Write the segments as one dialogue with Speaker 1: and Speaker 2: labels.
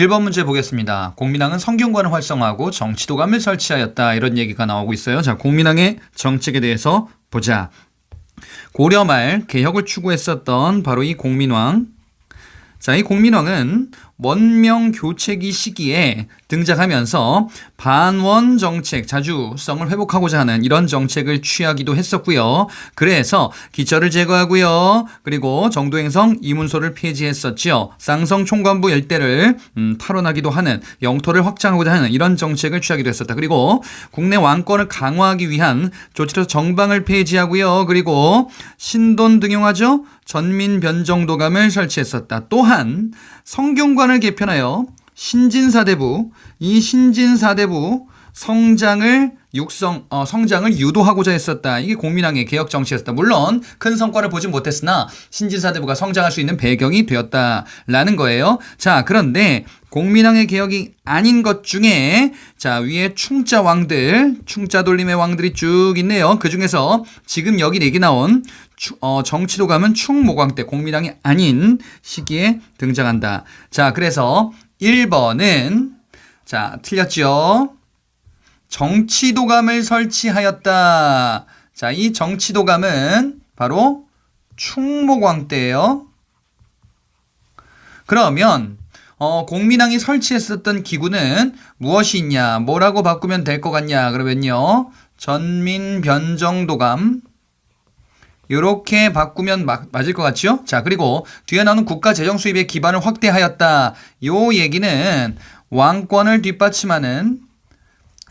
Speaker 1: 1번 문제 보겠습니다. 공민왕은 성균관을 활성화하고 정치도감을 설치하였다. 이런 얘기가 나오고 있어요. 자, 공민왕의 정책에 대해서 보자. 고려 말 개혁을 추구했었던 바로 이 공민왕. 자, 이 공민왕은 원명 교체기 시기에 등장하면서 반원 정책, 자주성을 회복하고자 하는 이런 정책을 취하기도 했었고요. 그래서 기처를 제거하고요. 그리고 정도행성 이문소를 폐지했었죠. 쌍성 총관부 일대를 탈원하기도 하는, 영토를 확장하고자 하는 이런 정책을 취하기도 했었다. 그리고 국내 왕권을 강화하기 위한 조치로 정방을 폐지하고요. 그리고 신돈 등용하죠. 전민변정도감을 설치했었다. 또한 성균관을 개편하여 신진사대부, 이 신진사대부 성장을 유도하고자 했었다. 이게 공민왕의 개혁 정치였다. 물론 큰 성과를 보지 못했으나 신진사대부가 성장할 수 있는 배경이 되었다라는 거예요. 자, 그런데 공민왕의 개혁이 아닌 것 중에 자, 위에 충자 왕들, 충자 돌림의 왕들이 쭉 있네요. 그 중에서 지금 여기 얘기 나온 정치도감은 충모광 때 공민왕이 아닌 시기에 등장한다. 자, 그래서 1번은 자, 틀렸죠? 정치도감을 설치하였다. 자, 이 정치도감은 바로 충모광 때예요. 그러면 공민왕이 설치했었던 기구는 무엇이 있냐? 뭐라고 바꾸면 될 것 같냐? 그러면요. 전민변정도감. 이렇게 바꾸면 맞을 것 같죠? 자, 그리고 뒤에 나오는 국가 재정 수입의 기반을 확대하였다. 요 얘기는 왕권을 뒷받침하는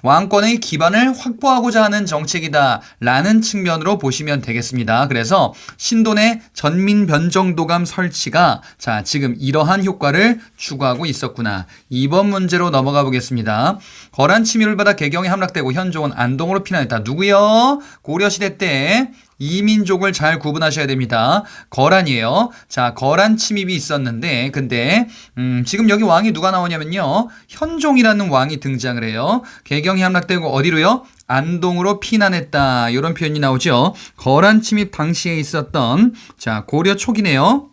Speaker 1: 왕권의 기반을 확보하고자 하는 정책이다 라는 측면으로 보시면 되겠습니다. 그래서 신돈의 전민변정도감 설치가 자, 지금 이러한 효과를 추구하고 있었구나. 2번 문제로 넘어가 보겠습니다. 거란 침입을 받아 개경에 함락되고 현종은 안동으로 피난했다. 누구요? 고려시대 때 이민족을 잘 구분하셔야 됩니다. 거란이에요. 자, 거란 침입이 있었는데 근데 지금 여기 왕이 누가 나오냐면요. 현종이라는 왕이 등장을 해요. 개경이 함락되고 어디로요? 안동으로 피난했다. 이런 표현이 나오죠. 거란 침입 당시에 있었던 자, 고려 초기네요.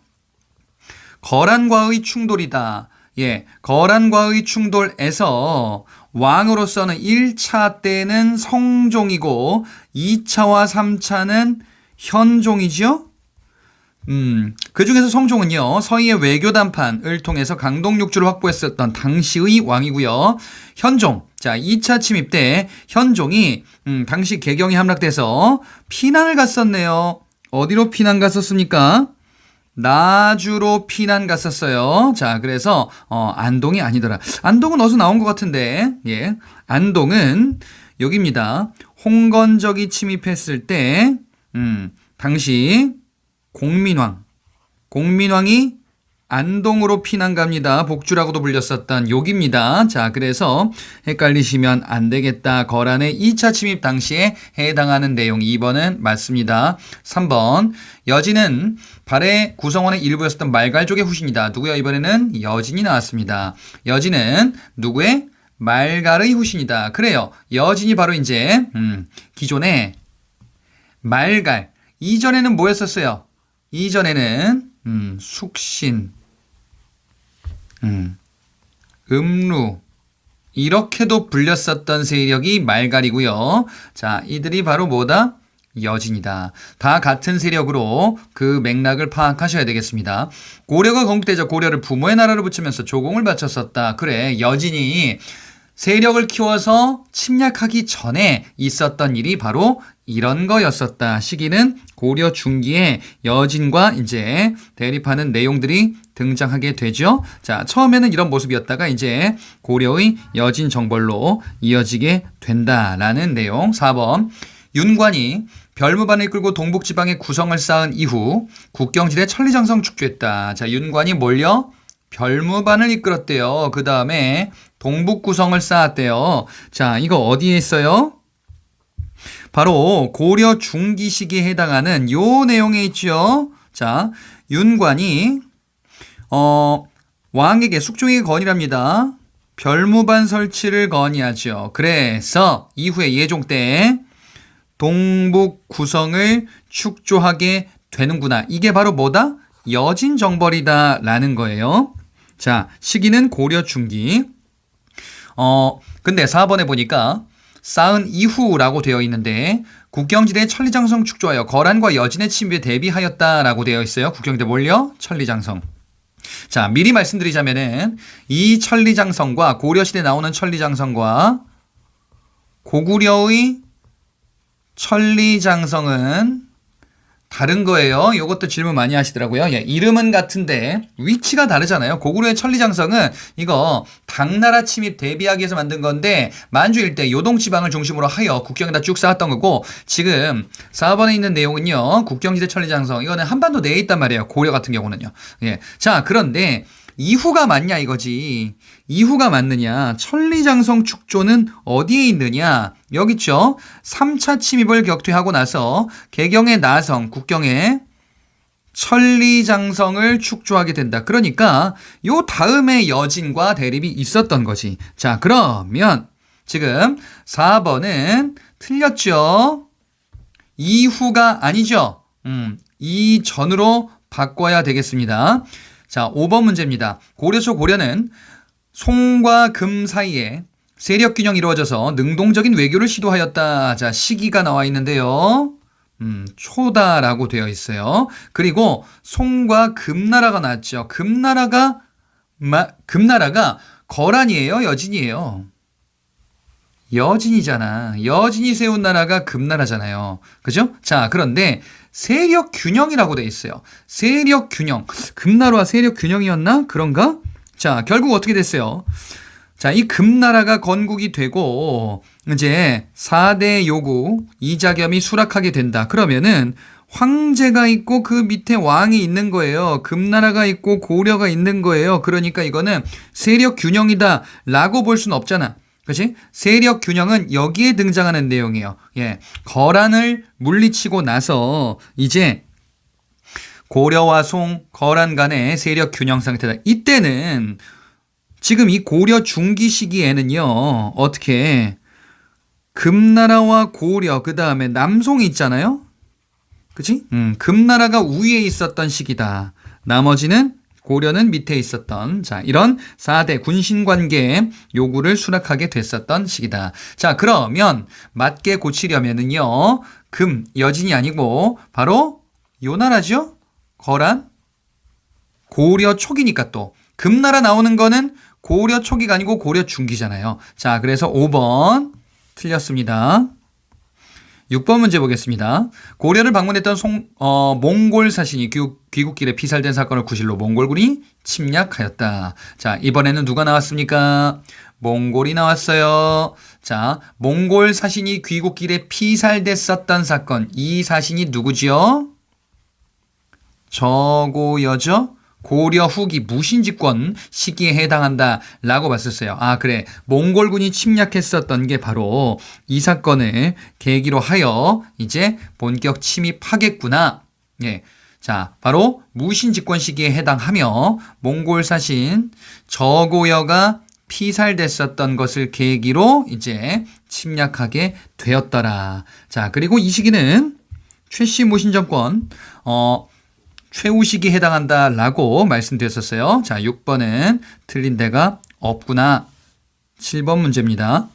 Speaker 1: 거란과의 충돌이다. 예, 거란과의 충돌에서 왕으로서는 1차 때는 성종이고 2차와 3차는 현종이죠. 그 중에서 성종은요, 서희의 외교 담판을 통해서 강동 육주를 확보했었던 당시의 왕이고요. 현종, 자, 2차 침입 때 현종이 당시 개경이 함락돼서 피난을 갔었네요. 어디로 피난 갔었습니까? 나주로 피난 갔었어요. 자, 그래서 안동이 아니더라. 안동은 어디서 나온 것 같은데, 예, 안동은 여기입니다. 홍건적이 침입했을 때, 당시 공민왕이 안동으로 피난 갑니다. 복주라고도 불렸었던 여기입니다. 자, 그래서 헷갈리시면 안 되겠다. 거란의 2차 침입 당시에 해당하는 내용 2번은 맞습니다. 3번 여진은 발해 구성원의 일부였었던 말갈족의 후신이다. 누구요? 이번에는 여진이 나왔습니다. 여진은 누구의? 말갈의 후신이다. 그래요. 여진이 바로 이제 기존의 말갈. 이전에는 뭐였었어요? 이전에는 숙신, 음루 이렇게도 불렸었던 세력이 말갈이고요. 자, 이들이 바로 뭐다? 여진이다. 다 같은 세력으로 그 맥락을 파악하셔야 되겠습니다. 고려가 건국되자 고려를 부모의 나라로 붙이면서 조공을 바쳤었다. 그래, 여진이 세력을 키워서 침략하기 전에 있었던 일이 바로 이런 거였었다. 시기는 고려 중기에 여진과 이제 대립하는 내용들이 등장하게 되죠. 자, 처음에는 이런 모습이었다가 이제 고려의 여진 정벌로 이어지게 된다라는 내용. 4번 윤관이 별무반을 이끌고 동북지방에 구성을 쌓은 이후 국경지대 천리장성 축조했다. 자, 윤관이 뭘요? 별무반을 이끌었대요. 그 다음에 동북구성을 쌓았대요. 자, 이거 어디에 있어요? 바로 고려 중기 시기에 해당하는 요 내용에 있죠. 자, 윤관이 왕에게 숙종에게 건의합니다. 별무반 설치를 건의하죠. 그래서 이후에 예종 때 동북구성을 축조하게 되는구나. 이게 바로 뭐다? 여진정벌이다 라는 거예요. 자, 시기는 고려 중기. 근데 4번에 보니까 쌓은 이후라고 되어 있는데 국경지대 천리장성 축조하여 거란과 여진의 침입에 대비하였다라고 되어 있어요. 국경지대 뭘요? 천리장성. 자, 미리 말씀드리자면은 이 천리장성과 고려시대에 나오는 천리장성과 고구려의 천리장성은 다른 거예요. 이것도 질문 많이 하시더라고요. 예, 이름은 같은데 위치가 다르잖아요. 고구려의 천리장성은 이거 당나라 침입 대비하기 위해서 만든 건데 만주 일대 요동지방을 중심으로 하여 국경에다 쭉 쌓았던 거고, 지금 4번에 있는 내용은요. 국경지대 천리장성 이거는 한반도 내에 있단 말이에요. 고려 같은 경우는요. 예, 자, 그런데 이후가 맞냐 이거지. 이후가 맞느냐. 천리장성 축조는 어디에 있느냐. 여기 있죠. 3차 침입을 격퇴하고 나서 개경의 나성, 국경에 천리장성을 축조하게 된다. 그러니까 요 다음에 여진과 대립이 있었던 거지. 자, 그러면 지금 4번은 틀렸죠. 이후가 아니죠. 이전으로 바꿔야 되겠습니다. 자, 5번 문제입니다. 고려 초 고려는 송과 금 사이에 세력 균형이 이루어져서 능동적인 외교를 시도하였다. 자, 시기가 나와 있는데요. 초다라고 되어 있어요. 그리고 송과 금나라가 나왔죠. 금나라가 거란이에요? 여진이에요? 여진이잖아. 여진이 세운 나라가 금나라잖아요. 그죠? 자, 그런데 세력 균형이라고 돼 있어요. 세력 균형. 금나라와 세력 균형이었나? 그런가? 자, 결국 어떻게 됐어요? 자, 이 금나라가 건국이 되고 이제 4대 요구 이자겸이 수락하게 된다. 그러면은 황제가 있고 그 밑에 왕이 있는 거예요. 금나라가 있고 고려가 있는 거예요. 그러니까 이거는 세력 균형이다 라고 볼 수는 없잖아. 그치? 세력 균형은 여기에 등장하는 내용이에요. 예. 거란을 물리치고 나서 이제 고려와 송, 거란 간의 세력 균형 상태다. 이때는 지금 이 고려 중기 시기에는요. 어떻게 금나라와 고려 그 다음에 남송이 있잖아요. 그치? 금나라가 위에 있었던 시기다. 나머지는 고려는 밑에 있었던, 자, 이런 4대 군신관계 요구를 수락하게 됐었던 시기다. 자, 그러면 맞게 고치려면은요, 여진이 아니고 바로 요 나라죠? 거란? 고려 초기니까 또. 금나라 나오는 거는 고려 초기가 아니고 고려 중기잖아요. 자, 그래서 5번 틀렸습니다. 6번 문제 보겠습니다. 고려를 방문했던 몽골 사신이 귀국길에 피살된 사건을 구실로 몽골군이 침략하였다. 자, 이번에는 누가 나왔습니까? 몽골이 나왔어요. 자, 몽골 사신이 귀국길에 피살됐었던 사건. 이 사신이 누구지요? 저고여죠? 고려 후기 무신집권 시기에 해당한다 라고 봤었어요. 아, 그래. 몽골군이 침략했었던 게 바로 이 사건을 계기로 하여 이제 본격 침입하겠구나. 예. 자, 바로 무신집권 시기에 해당하며 몽골 사신 저고여가 피살됐었던 것을 계기로 이제 침략하게 되었더라. 자, 그리고 이 시기는 최씨 무신정권, 최후시기에 해당한다라고 말씀드렸었어요. 자, 6번은 틀린 데가 없구나. 7번 문제입니다.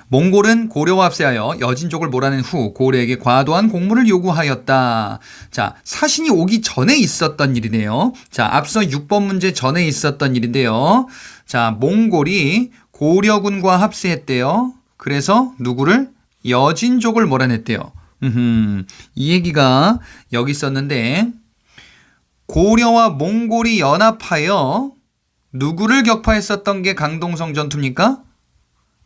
Speaker 1: 몽골은 고려와 합세하여 여진족을 몰아낸 후 고려에게 과도한 공물을 요구하였다. 자, 사신이 오기 전에 있었던 일이네요. 자, 앞서 6번 문제 전에 있었던 일인데요. 자, 몽골이 고려군과 합세했대요. 그래서 누구를? 여진족을 몰아냈대요. 이 얘기가 여기 있었는데 고려와 몽골이 연합하여 누구를 격파했었던 게 강동성 전투입니까?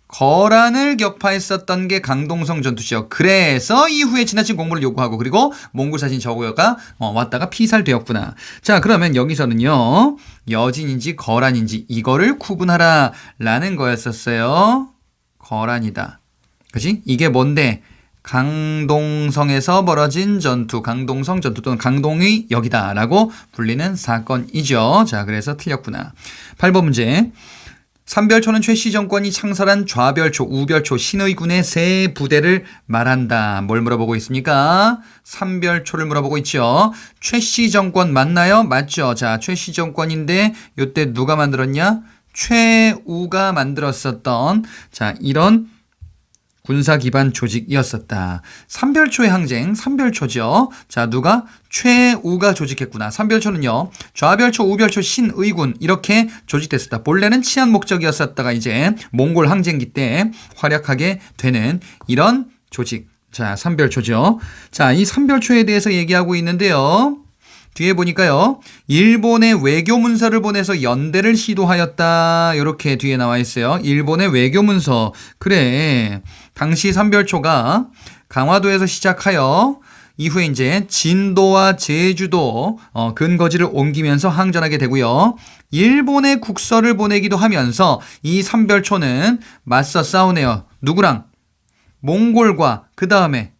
Speaker 1: 거란을 격파했었던 게 강동성 전투죠. 그래서 이후에 지나친 공물을 요구하고 그리고 몽골 사신 저고여가 왔다가 피살되었구나. 자, 그러면 여기서는요. 여진인지 거란인지 이거를 구분하라 라는 거였었어요. 거란이다. 그치? 이게 뭔데? 강동성에서 벌어진 전투, 강동성 전투 또는 강동의 역이다 라고 불리는 사건이죠. 자, 그래서 틀렸구나. 8번 문제. 삼별초는 최씨 정권이 창설한 좌별초, 우별초, 신의군의 세 부대를 말한다. 뭘 물어보고 있습니까? 삼별초를 물어보고 있죠. 최씨 정권 맞나요? 맞죠. 자, 최씨 정권인데 이때 누가 만들었냐? 최우가 만들었었던 자, 이런 군사 기반 조직이었었다. 삼별초의 항쟁, 삼별초죠. 자, 누가? 최우가 조직했구나. 삼별초는요, 좌별초, 우별초, 신의군 이렇게 조직됐었다. 본래는 치안 목적이었었다가 이제 몽골 항쟁기 때 활약하게 되는 이런 조직. 자, 삼별초죠. 자, 이 삼별초에 대해서 얘기하고 있는데요. 뒤에 보니까요. 일본의 외교 문서를 보내서 연대를 시도하였다. 이렇게 뒤에 나와 있어요. 일본의 외교 문서. 그래. 당시 삼별초가 강화도에서 시작하여 이후에 이제 진도와 제주도 근거지를 옮기면서 항전하게 되고요. 일본의 국서를 보내기도 하면서 이 삼별초는 맞서 싸우네요. 누구랑? 몽골과 그 다음에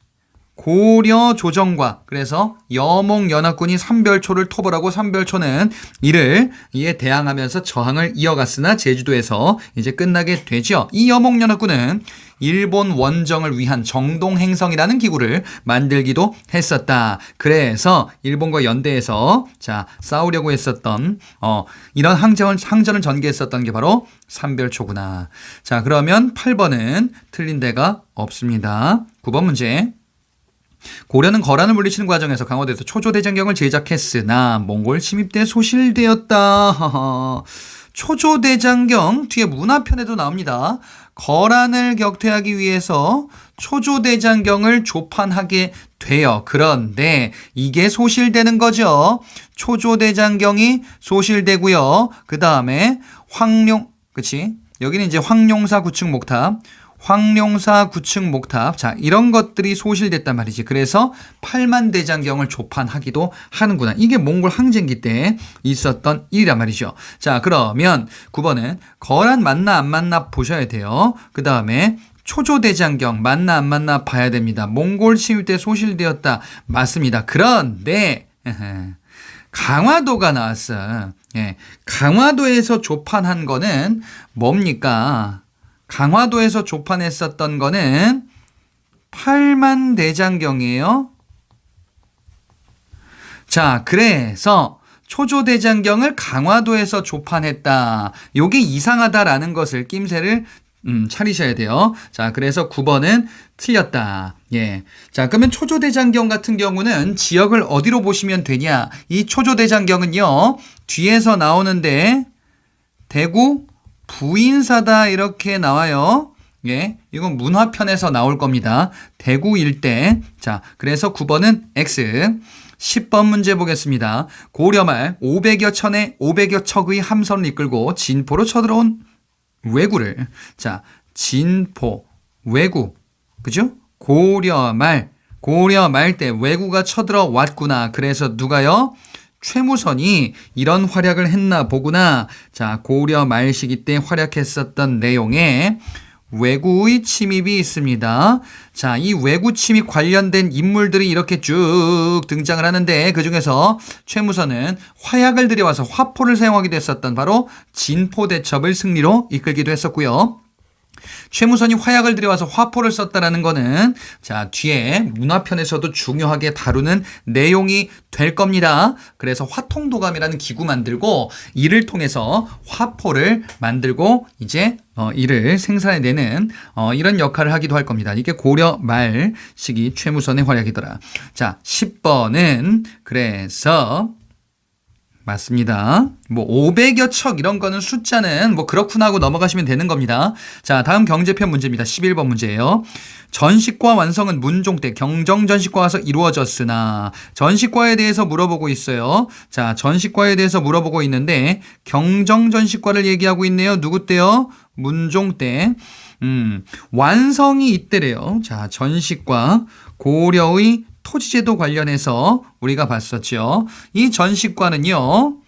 Speaker 1: 고려 조정과 그래서 여몽연합군이 삼별초를 토벌하고 삼별초는 이에 대항하면서 저항을 이어갔으나 제주도에서 이제 끝나게 되죠. 이 여몽연합군은 일본 원정을 위한 정동행성이라는 기구를 만들기도 했었다. 그래서 일본과 연대해서 자 싸우려고 했었던 이런 항전을 전개했었던 게 바로 삼별초구나. 자, 그러면 8번은 틀린 데가 없습니다. 9번 문제. 고려는 거란을 물리치는 과정에서 강화도에서 초조대장경을 제작했으나 몽골 침입 때 소실되었다. 초조대장경 뒤에 문화편에도 나옵니다. 거란을 격퇴하기 위해서 초조대장경을 조판하게 돼요. 그런데 이게 소실되는 거죠. 초조대장경이 소실되고요. 그 다음에 그치? 여기는 이제 황룡사 구층 목탑. 황룡사 구층 목탑. 자, 이런 것들이 소실됐단 말이지. 그래서 팔만대장경을 조판하기도 하는구나. 이게 몽골 항쟁기 때 있었던 일이란 말이죠. 자, 그러면 9번은 거란 맞나 안 맞나 보셔야 돼요. 그 다음에 초조대장경 맞나 안 맞나 봐야 됩니다. 몽골 침입 때 소실되었다. 맞습니다. 그런데 강화도가 나왔어. 예, 강화도에서 조판한 거는 뭡니까? 강화도에서 조판했었던 거는 팔만대장경이에요. 자, 그래서 초조대장경을 강화도에서 조판했다. 요게 이상하다라는 것을 낌새를 차리셔야 돼요. 자, 그래서 9번은 틀렸다. 예. 자, 그러면 초조대장경 같은 경우는 지역을 어디로 보시면 되냐? 이 초조대장경은요, 뒤에서 나오는데 대구 부인사다 이렇게 나와요. 예, 이건 문화편에서 나올 겁니다. 대구 일대. 자, 그래서 9번은 X. 10번 문제 보겠습니다. 고려 말 500여 척의 함선을 이끌고 진포로 쳐들어온 왜구를. 자, 진포, 왜구. 그죠? 고려 말 때 왜구가 쳐들어왔구나. 그래서 누가요? 최무선이 이런 활약을 했나 보구나. 자, 고려 말 시기 때 활약했었던 내용에 왜구의 침입이 있습니다. 자, 이 왜구 침입 관련된 인물들이 이렇게 쭉 등장을 하는데 그중에서 최무선은 화약을 들여와서 화포를 사용하기도 했었던 바로 진포대첩을 승리로 이끌기도 했었고요. 최무선이 화약을 들여와서 화포를 썼다라는 거는 자, 뒤에 문화편에서도 중요하게 다루는 내용이 될 겁니다. 그래서 화통도감이라는 기구 만들고 이를 통해서 화포를 만들고 이제 이를 생산해내는 이런 역할을 하기도 할 겁니다. 이게 고려 말 시기 최무선의 활약이더라. 자, 10번은 그래서 맞습니다. 뭐 500여 척 이런 거는 숫자는 뭐 그렇구나 하고 넘어가시면 되는 겁니다. 자, 다음 경제편 문제입니다. 11번 문제예요. 전식과 완성은 문종 때 경정전식과 와서 이루어졌으나 전식과에 대해서 물어보고 있어요. 자, 전식과에 대해서 물어보고 있는데 경정전식과를 얘기하고 있네요. 누구 때요? 문종 때. 완성이 이때래요. 자, 전식과 고려의 토지제도 관련해서 우리가 봤었죠. 이 전식과는요,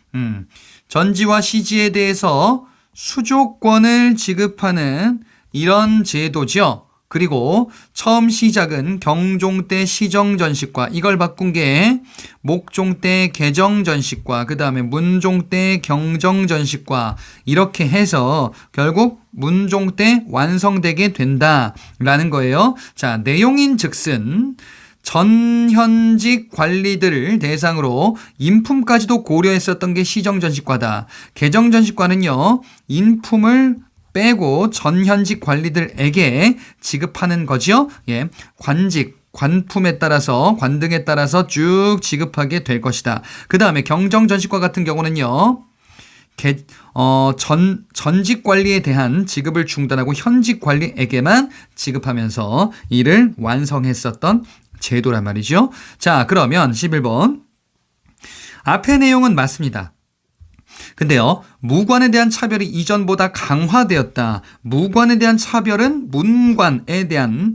Speaker 1: 전지와 시지에 대해서 수조권을 지급하는 이런 제도죠. 그리고 처음 시작은 경종 때 시정전식과 이걸 바꾼 게 목종 때 개정전식과 그 다음에 문종 때 경정전식과 이렇게 해서 결국 문종 때 완성되게 된다라는 거예요. 자, 내용인 즉슨 전현직 관리들을 대상으로 인품까지도 고려했었던 게 시정전식과다. 개정전식과는요, 인품을 빼고 전현직 관리들에게 지급하는 거죠. 예, 관직, 관품에 따라서, 관등에 따라서 쭉 지급하게 될 것이다. 그 다음에 경정전식과 같은 경우는요, 전직 관리에 대한 지급을 중단하고 현직 관리에게만 지급하면서 이를 완성했었던 제도란 말이죠. 자, 그러면 11번. 앞의 내용은 맞습니다. 근데요, 무관에 대한 차별이 이전보다 강화되었다. 무관에 대한 차별은 문관에 대한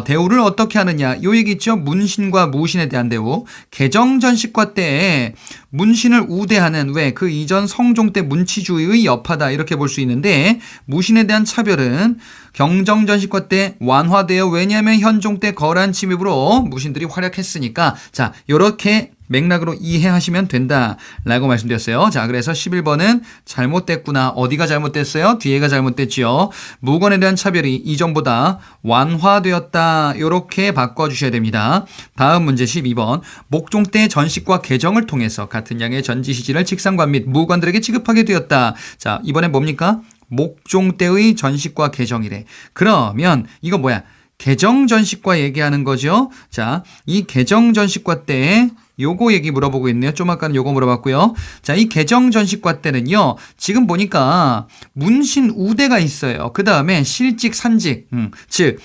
Speaker 1: 대우를 어떻게 하느냐. 요 얘기 있죠. 문신과 무신에 대한 대우. 개정전식과 때에 문신을 우대하는 왜 그 이전 성종 때 문치주의의 여파다 이렇게 볼 수 있는데 무신에 대한 차별은 경정전식과 때 완화되어 왜냐하면 현종 때 거란 침입으로 무신들이 활약했으니까 자 요렇게 맥락으로 이해하시면 된다라고 말씀드렸어요. 자, 그래서 11번은 잘못됐구나. 어디가 잘못됐어요? 뒤에가 잘못됐지요. 무관에 대한 차별이 이전보다 완화되었다. 이렇게 바꿔주셔야 됩니다. 다음 문제 12번. 목종 때 전식과 개정을 통해서 같은 양의 전지시지를 직상관 및 무관들에게 지급하게 되었다. 자, 이번엔 뭡니까? 목종 때의 전식과 개정이래. 그러면 이거 뭐야? 개정전식과 얘기하는 거죠. 자, 이 개정전식과 때 요거 얘기 물어보고 있네요. 좀 아까는 요거 물어봤고요. 자, 이 개정전식과 때는요. 지금 보니까 문신 우대가 있어요. 그 다음에 실직, 산직. 즉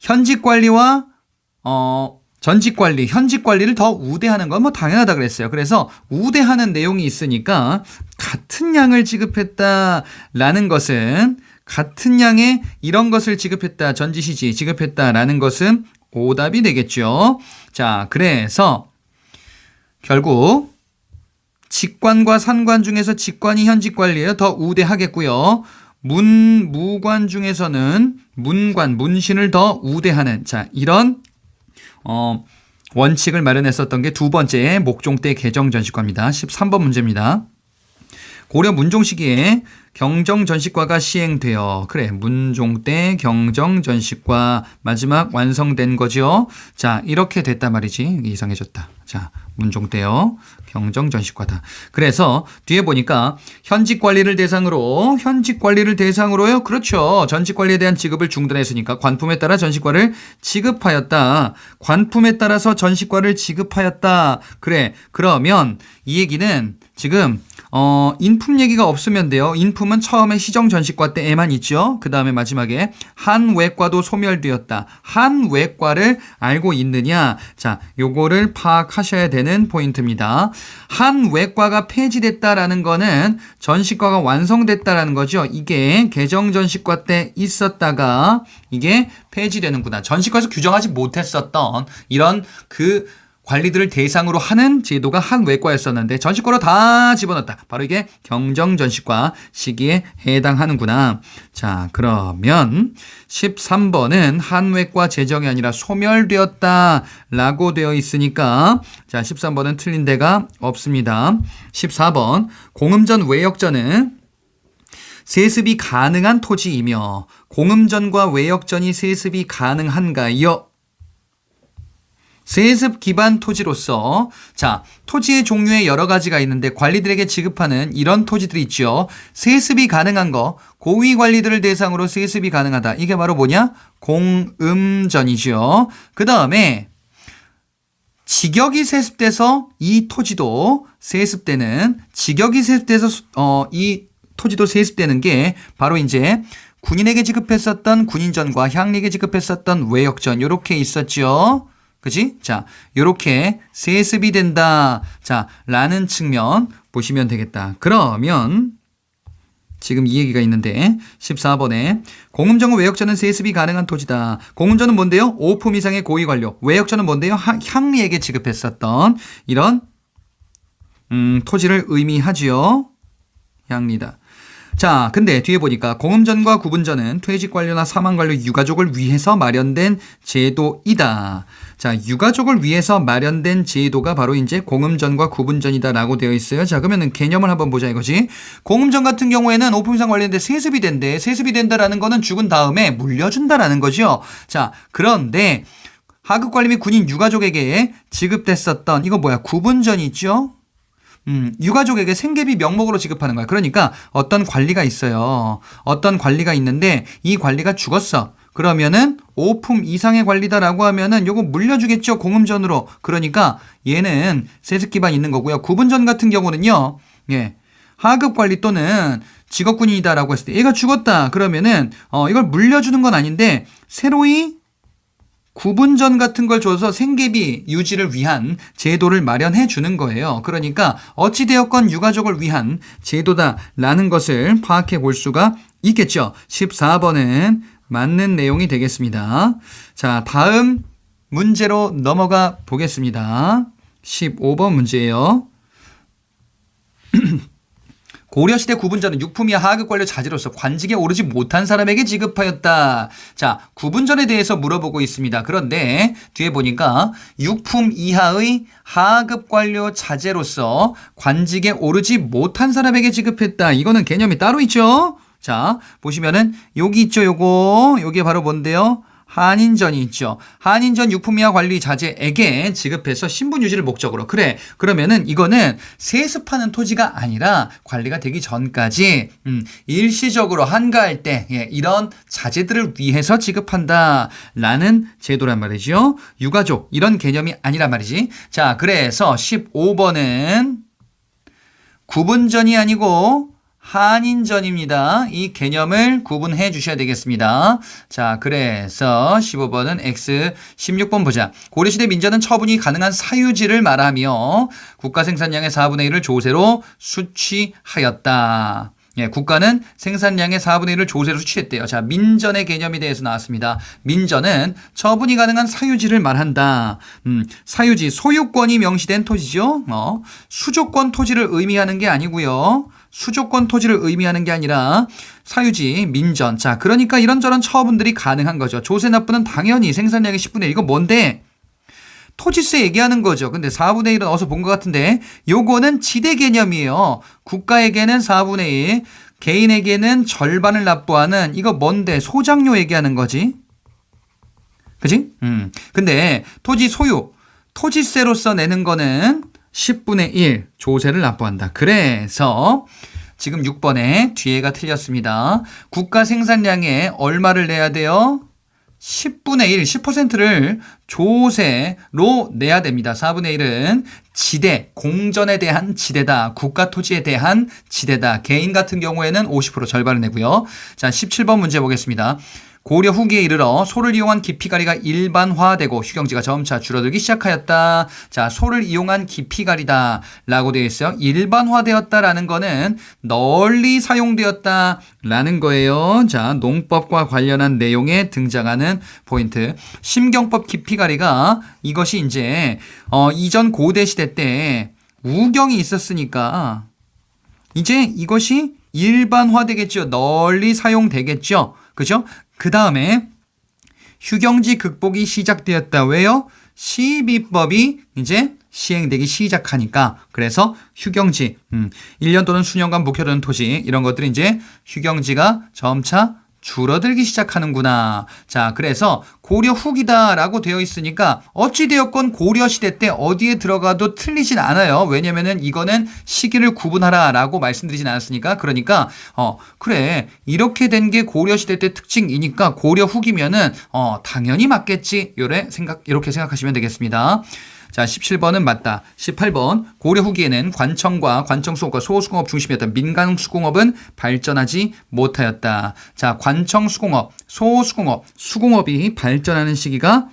Speaker 1: 현직 관리와 전직 관리, 현직 관리를 더 우대하는 건 뭐 당연하다 그랬어요. 그래서 우대하는 내용이 있으니까 같은 양을 지급했다라는 것은 같은 양의 이런 것을 지급했다, 전지시지 지급했다라는 것은 오답이 되겠죠. 자, 그래서 결국 직관과 산관 중에서 직관이 현직 관리에 더 우대하겠고요. 무관 중에서는 문관, 문신을 더 우대하는 자 이런 원칙을 마련했었던 게 두 번째 목종 때 개정전식과입니다. 13번 문제입니다. 고려 문종 시기에 경정전식과가 시행되어 그래 문종 때 경정전식과 마지막 완성된 거죠. 자 이렇게 됐단 말이지. 이상해졌다. 자 문종 때요. 경정전식과다. 그래서 뒤에 보니까 현직 관리를 대상으로요. 그렇죠. 전직 관리에 대한 지급을 중단했으니까 관품에 따라 전식과를 지급하였다. 관품에 따라서 전식과를 지급하였다. 그래. 그러면 이 얘기는 지금 인품 얘기가 없으면 돼요. 인품은 처음에 시정전식과 때에만 있죠. 그 다음에 마지막에 한외과도 소멸되었다. 한외과를 알고 있느냐? 자, 요거를 파악하셔야 되는 포인트입니다. 한외과가 폐지됐다라는 거는 전식과가 완성됐다라는 거죠. 이게 개정전식과 때 있었다가 이게 폐지되는구나. 전식과에서 규정하지 못했었던 이런 그 관리들을 대상으로 하는 제도가 한외과였었는데 전식과로 다 집어넣었다. 바로 이게 경정전식과 시기에 해당하는구나. 자, 그러면 13번은 한외과 제정이 아니라 소멸되었다라고 되어 있으니까 자, 13번은 틀린 데가 없습니다. 14번 공음전 외역전은 세습이 가능한 토지이며 공음전과 외역전이 세습이 가능한가요? 세습 기반 토지로서 자 토지의 종류에 여러 가지가 있는데 관리들에게 지급하는 이런 토지들이 있죠. 세습이 가능한 거 고위 관리들을 대상으로 세습이 가능하다. 이게 바로 뭐냐? 공음전이죠. 그 다음에 직역이 세습돼서 이 토지도 세습되는 직역이 세습돼서 이 토지도 세습되는 게 바로 이제 군인에게 지급했었던 군인전과 향리에게 지급했었던 외역전 이렇게 있었죠. 그치? 자, 요렇게 세습이 된다. 자, 라는 측면 보시면 되겠다. 그러면 지금 이 얘기가 있는데 14번에 공음전과 외역전은 세습이 가능한 토지다. 공음전은 뭔데요? 5품 이상의 고위 관료. 외역전은 뭔데요? 향리에게 지급했었던 이런 토지를 의미하지요. 향리다. 자, 근데 뒤에 보니까 공음전과 구분전은 퇴직 관료나 사망 관료 유가족을 위해서 마련된 제도이다. 자, 유가족을 위해서 마련된 제도가 바로 이제 공음전과 구분전이다라고 되어 있어요. 자, 그러면은 개념을 한번 보자 이거지. 공음전 같은 경우에는 오품상 관련된 세습이 된대. 세습이 된다라는 거는 죽은 다음에 물려준다라는 거죠. 자, 그런데 하급 관리 및 군인 유가족에게 지급됐었던 이거 뭐야? 구분전이 있죠? 유가족에게 생계비 명목으로 지급하는 거야. 그러니까 어떤 관리가 있어요. 어떤 관리가 있는데 이 관리가 죽었어. 그러면은 오품 이상의 관리다라고 하면은 요거 물려주겠죠. 공음전으로. 그러니까 얘는 세습 기반 있는 거고요. 구분전 같은 경우는요. 예. 하급 관리 또는 직업군인이다라고 했을 때 얘가 죽었다. 그러면은 이걸 물려주는 건 아닌데 새로이 구분전 같은 걸 줘서 생계비 유지를 위한 제도를 마련해 주는 거예요. 그러니까 어찌되었건 유가족을 위한 제도다라는 것을 파악해 볼 수가 있겠죠. 14번은 맞는 내용이 되겠습니다. 자, 다음 문제로 넘어가 보겠습니다. 15번 문제예요. 고려시대 구분전은 육품 이하 하급 관료 자제로서 관직에 오르지 못한 사람에게 지급하였다. 자, 구분전에 대해서 물어보고 있습니다. 그런데 뒤에 보니까 육품 이하의 하급 관료 자제로서 관직에 오르지 못한 사람에게 지급했다. 이거는 개념이 따로 있죠. 자, 보시면은 여기 있죠. 요게 바로 뭔데요? 한인전이 있죠. 한인전 유품 이하 관리 자제에게 지급해서 신분 유지를 목적으로. 그래. 그러면은 이거는 세습하는 토지가 아니라 관리가 되기 전까지 일시적으로 한가할 때 이런 자제들을 위해서 지급한다라는 제도란 말이죠. 유가족 이런 개념이 아니란 말이지. 자, 그래서 15번은 구분전이 아니고 한인전입니다. 이 개념을 구분해 주셔야 되겠습니다. 자, 그래서 15번은 X, 16번 보자. 고려시대 민전은 처분이 가능한 사유지를 말하며 국가 생산량의 4분의 1을 조세로 수취하였다. 예, 국가는 생산량의 4분의 1을 조세로 수취했대요. 자, 민전의 개념에 대해서 나왔습니다. 민전은 처분이 가능한 사유지를 말한다. 사유지, 소유권이 명시된 토지죠. 수조권 토지를 의미하는 게 아니고요. 수조권 토지를 의미하는 게 아니라 사유지, 민전. 자, 그러니까 이런저런 처분들이 가능한 거죠. 조세 납부는 당연히 생산량의 10분의 1. 이거 뭔데? 토지세 얘기하는 거죠. 근데 4분의 1은 어디서 본 것 같은데 요거는 지대 개념이에요. 국가에게는 4분의 1, 개인에게는 절반을 납부하는 이거 뭔데? 소장료 얘기하는 거지. 그치? 근데 토지 소유, 토지세로서 내는 거는 10분의 1 조세를 납부한다. 그래서 지금 6번에 뒤에가 틀렸습니다. 국가 생산량에 얼마를 내야 돼요? 10분의 1, 10%를 조세로 내야 됩니다. 4분의 1은 지대, 공전에 대한 지대다. 국가 토지에 대한 지대다. 개인 같은 경우에는 50% 절반을 내고요. 자, 17번 문제 보겠습니다. 고려 후기에 이르러 소를 이용한 기피가리가 일반화되고 휴경지가 점차 줄어들기 시작하였다. 자, 소를 이용한 기피가리다 라고 되어 있어요. 일반화되었다라는 거는 널리 사용되었다라는 거예요. 자, 농법과 관련한 내용에 등장하는 포인트. 심경법 기피가리가 이것이 이제 이전 고대 시대 때 우경이 있었으니까 이제 이것이 일반화되겠죠. 널리 사용되겠죠. 그죠? 그 다음에 휴경지 극복이 시작되었다. 왜요? 시비법이 이제 시행되기 시작하니까. 그래서 휴경지 1년 또는 수년간 묵혀두는 토지 이런 것들이 이제 휴경지가 점차 줄어들기 시작하는구나. 자, 그래서 고려 후기다라고 되어 있으니까 어찌되었건 고려시대 때 어디에 들어가도 틀리진 않아요. 왜냐면은 이거는 시기를 구분하라라고 말씀드리진 않았으니까. 그러니까 그래 이렇게 된 게 고려시대 때 특징이니까 고려 후기면은 당연히 맞겠지. 이렇게 생각하시면 되겠습니다. 자, 17번은 맞다. 18번 고려 후기에는 관청과 관청수공업과 소수공업 중심이었던 민간수공업은 발전하지 못하였다. 자, 관청수공업, 소수공업, 수공업이 발전하는 시기가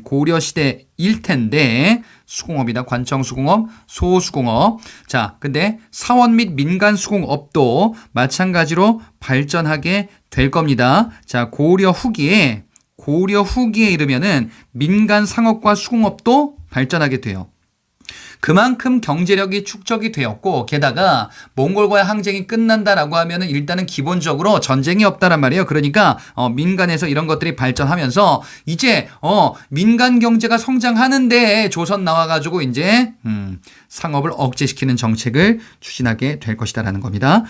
Speaker 1: 고려시대일 텐데 수공업이다. 관청수공업, 소수공업. 자, 근데 사원 및 민간수공업도 마찬가지로 발전하게 될 겁니다. 자, 고려 후기에 이르면은 민간 상업과 수공업도 발전하게 돼요. 그만큼 경제력이 축적이 되었고 게다가 몽골과의 항쟁이 끝난다라고 하면은 일단은 기본적으로 전쟁이 없다란 말이에요. 그러니까 민간에서 이런 것들이 발전하면서 이제 민간 경제가 성장하는데 조선 나와가지고 이제 상업을 억제시키는 정책을 추진하게 될 것이다라는 겁니다.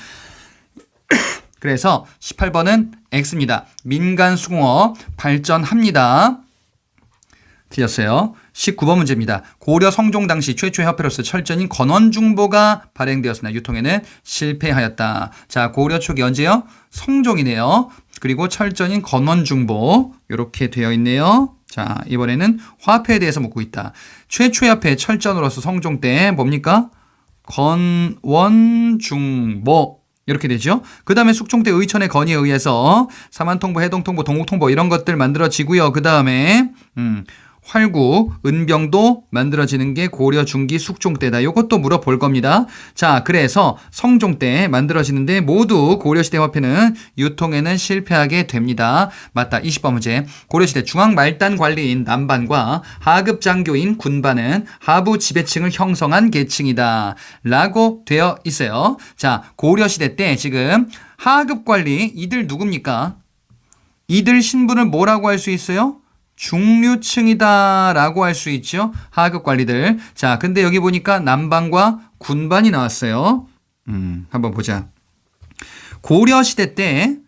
Speaker 1: 그래서 18번은 X입니다. 민간 수공업 발전합니다. 틀렸어요. 19번 문제입니다. 고려 성종 당시 최초의 화폐로서 철전인 건원중보가 발행되었으나 유통에는 실패하였다. 자, 고려 초기 언제요? 성종이네요. 그리고 철전인 건원중보 이렇게 되어 있네요. 자, 이번에는 화폐에 대해서 묻고 있다. 최초의 화폐 철전으로서 성종 때 뭡니까? 건원중보 이렇게 되죠. 그 다음에 숙종 때 의천의 건의에 의해서 사만통보, 해동통보, 동국통보 이런 것들 만들어지고요. 그 다음에 활구, 은병도 만들어지는 게 고려 중기 숙종 때다. 이것도 물어볼 겁니다. 자, 그래서 성종 때 만들어지는데 모두 고려시대 화폐는 유통에는 실패하게 됩니다. 맞다. 20번 문제. 고려시대 중앙말단 관리인 남반과 하급 장교인 군반은 하부 지배층을 형성한 계층이다. 라고 되어 있어요. 자, 고려시대 때 지금 하급 관리 이들 누굽니까? 이들 신분을 뭐라고 할 수 있어요? 중류층이다 라고 할 수 있죠. 하급 관리들. 자, 근데 여기 보니까 남반과 군반이 나왔어요. 한번 보자. 고려시대 때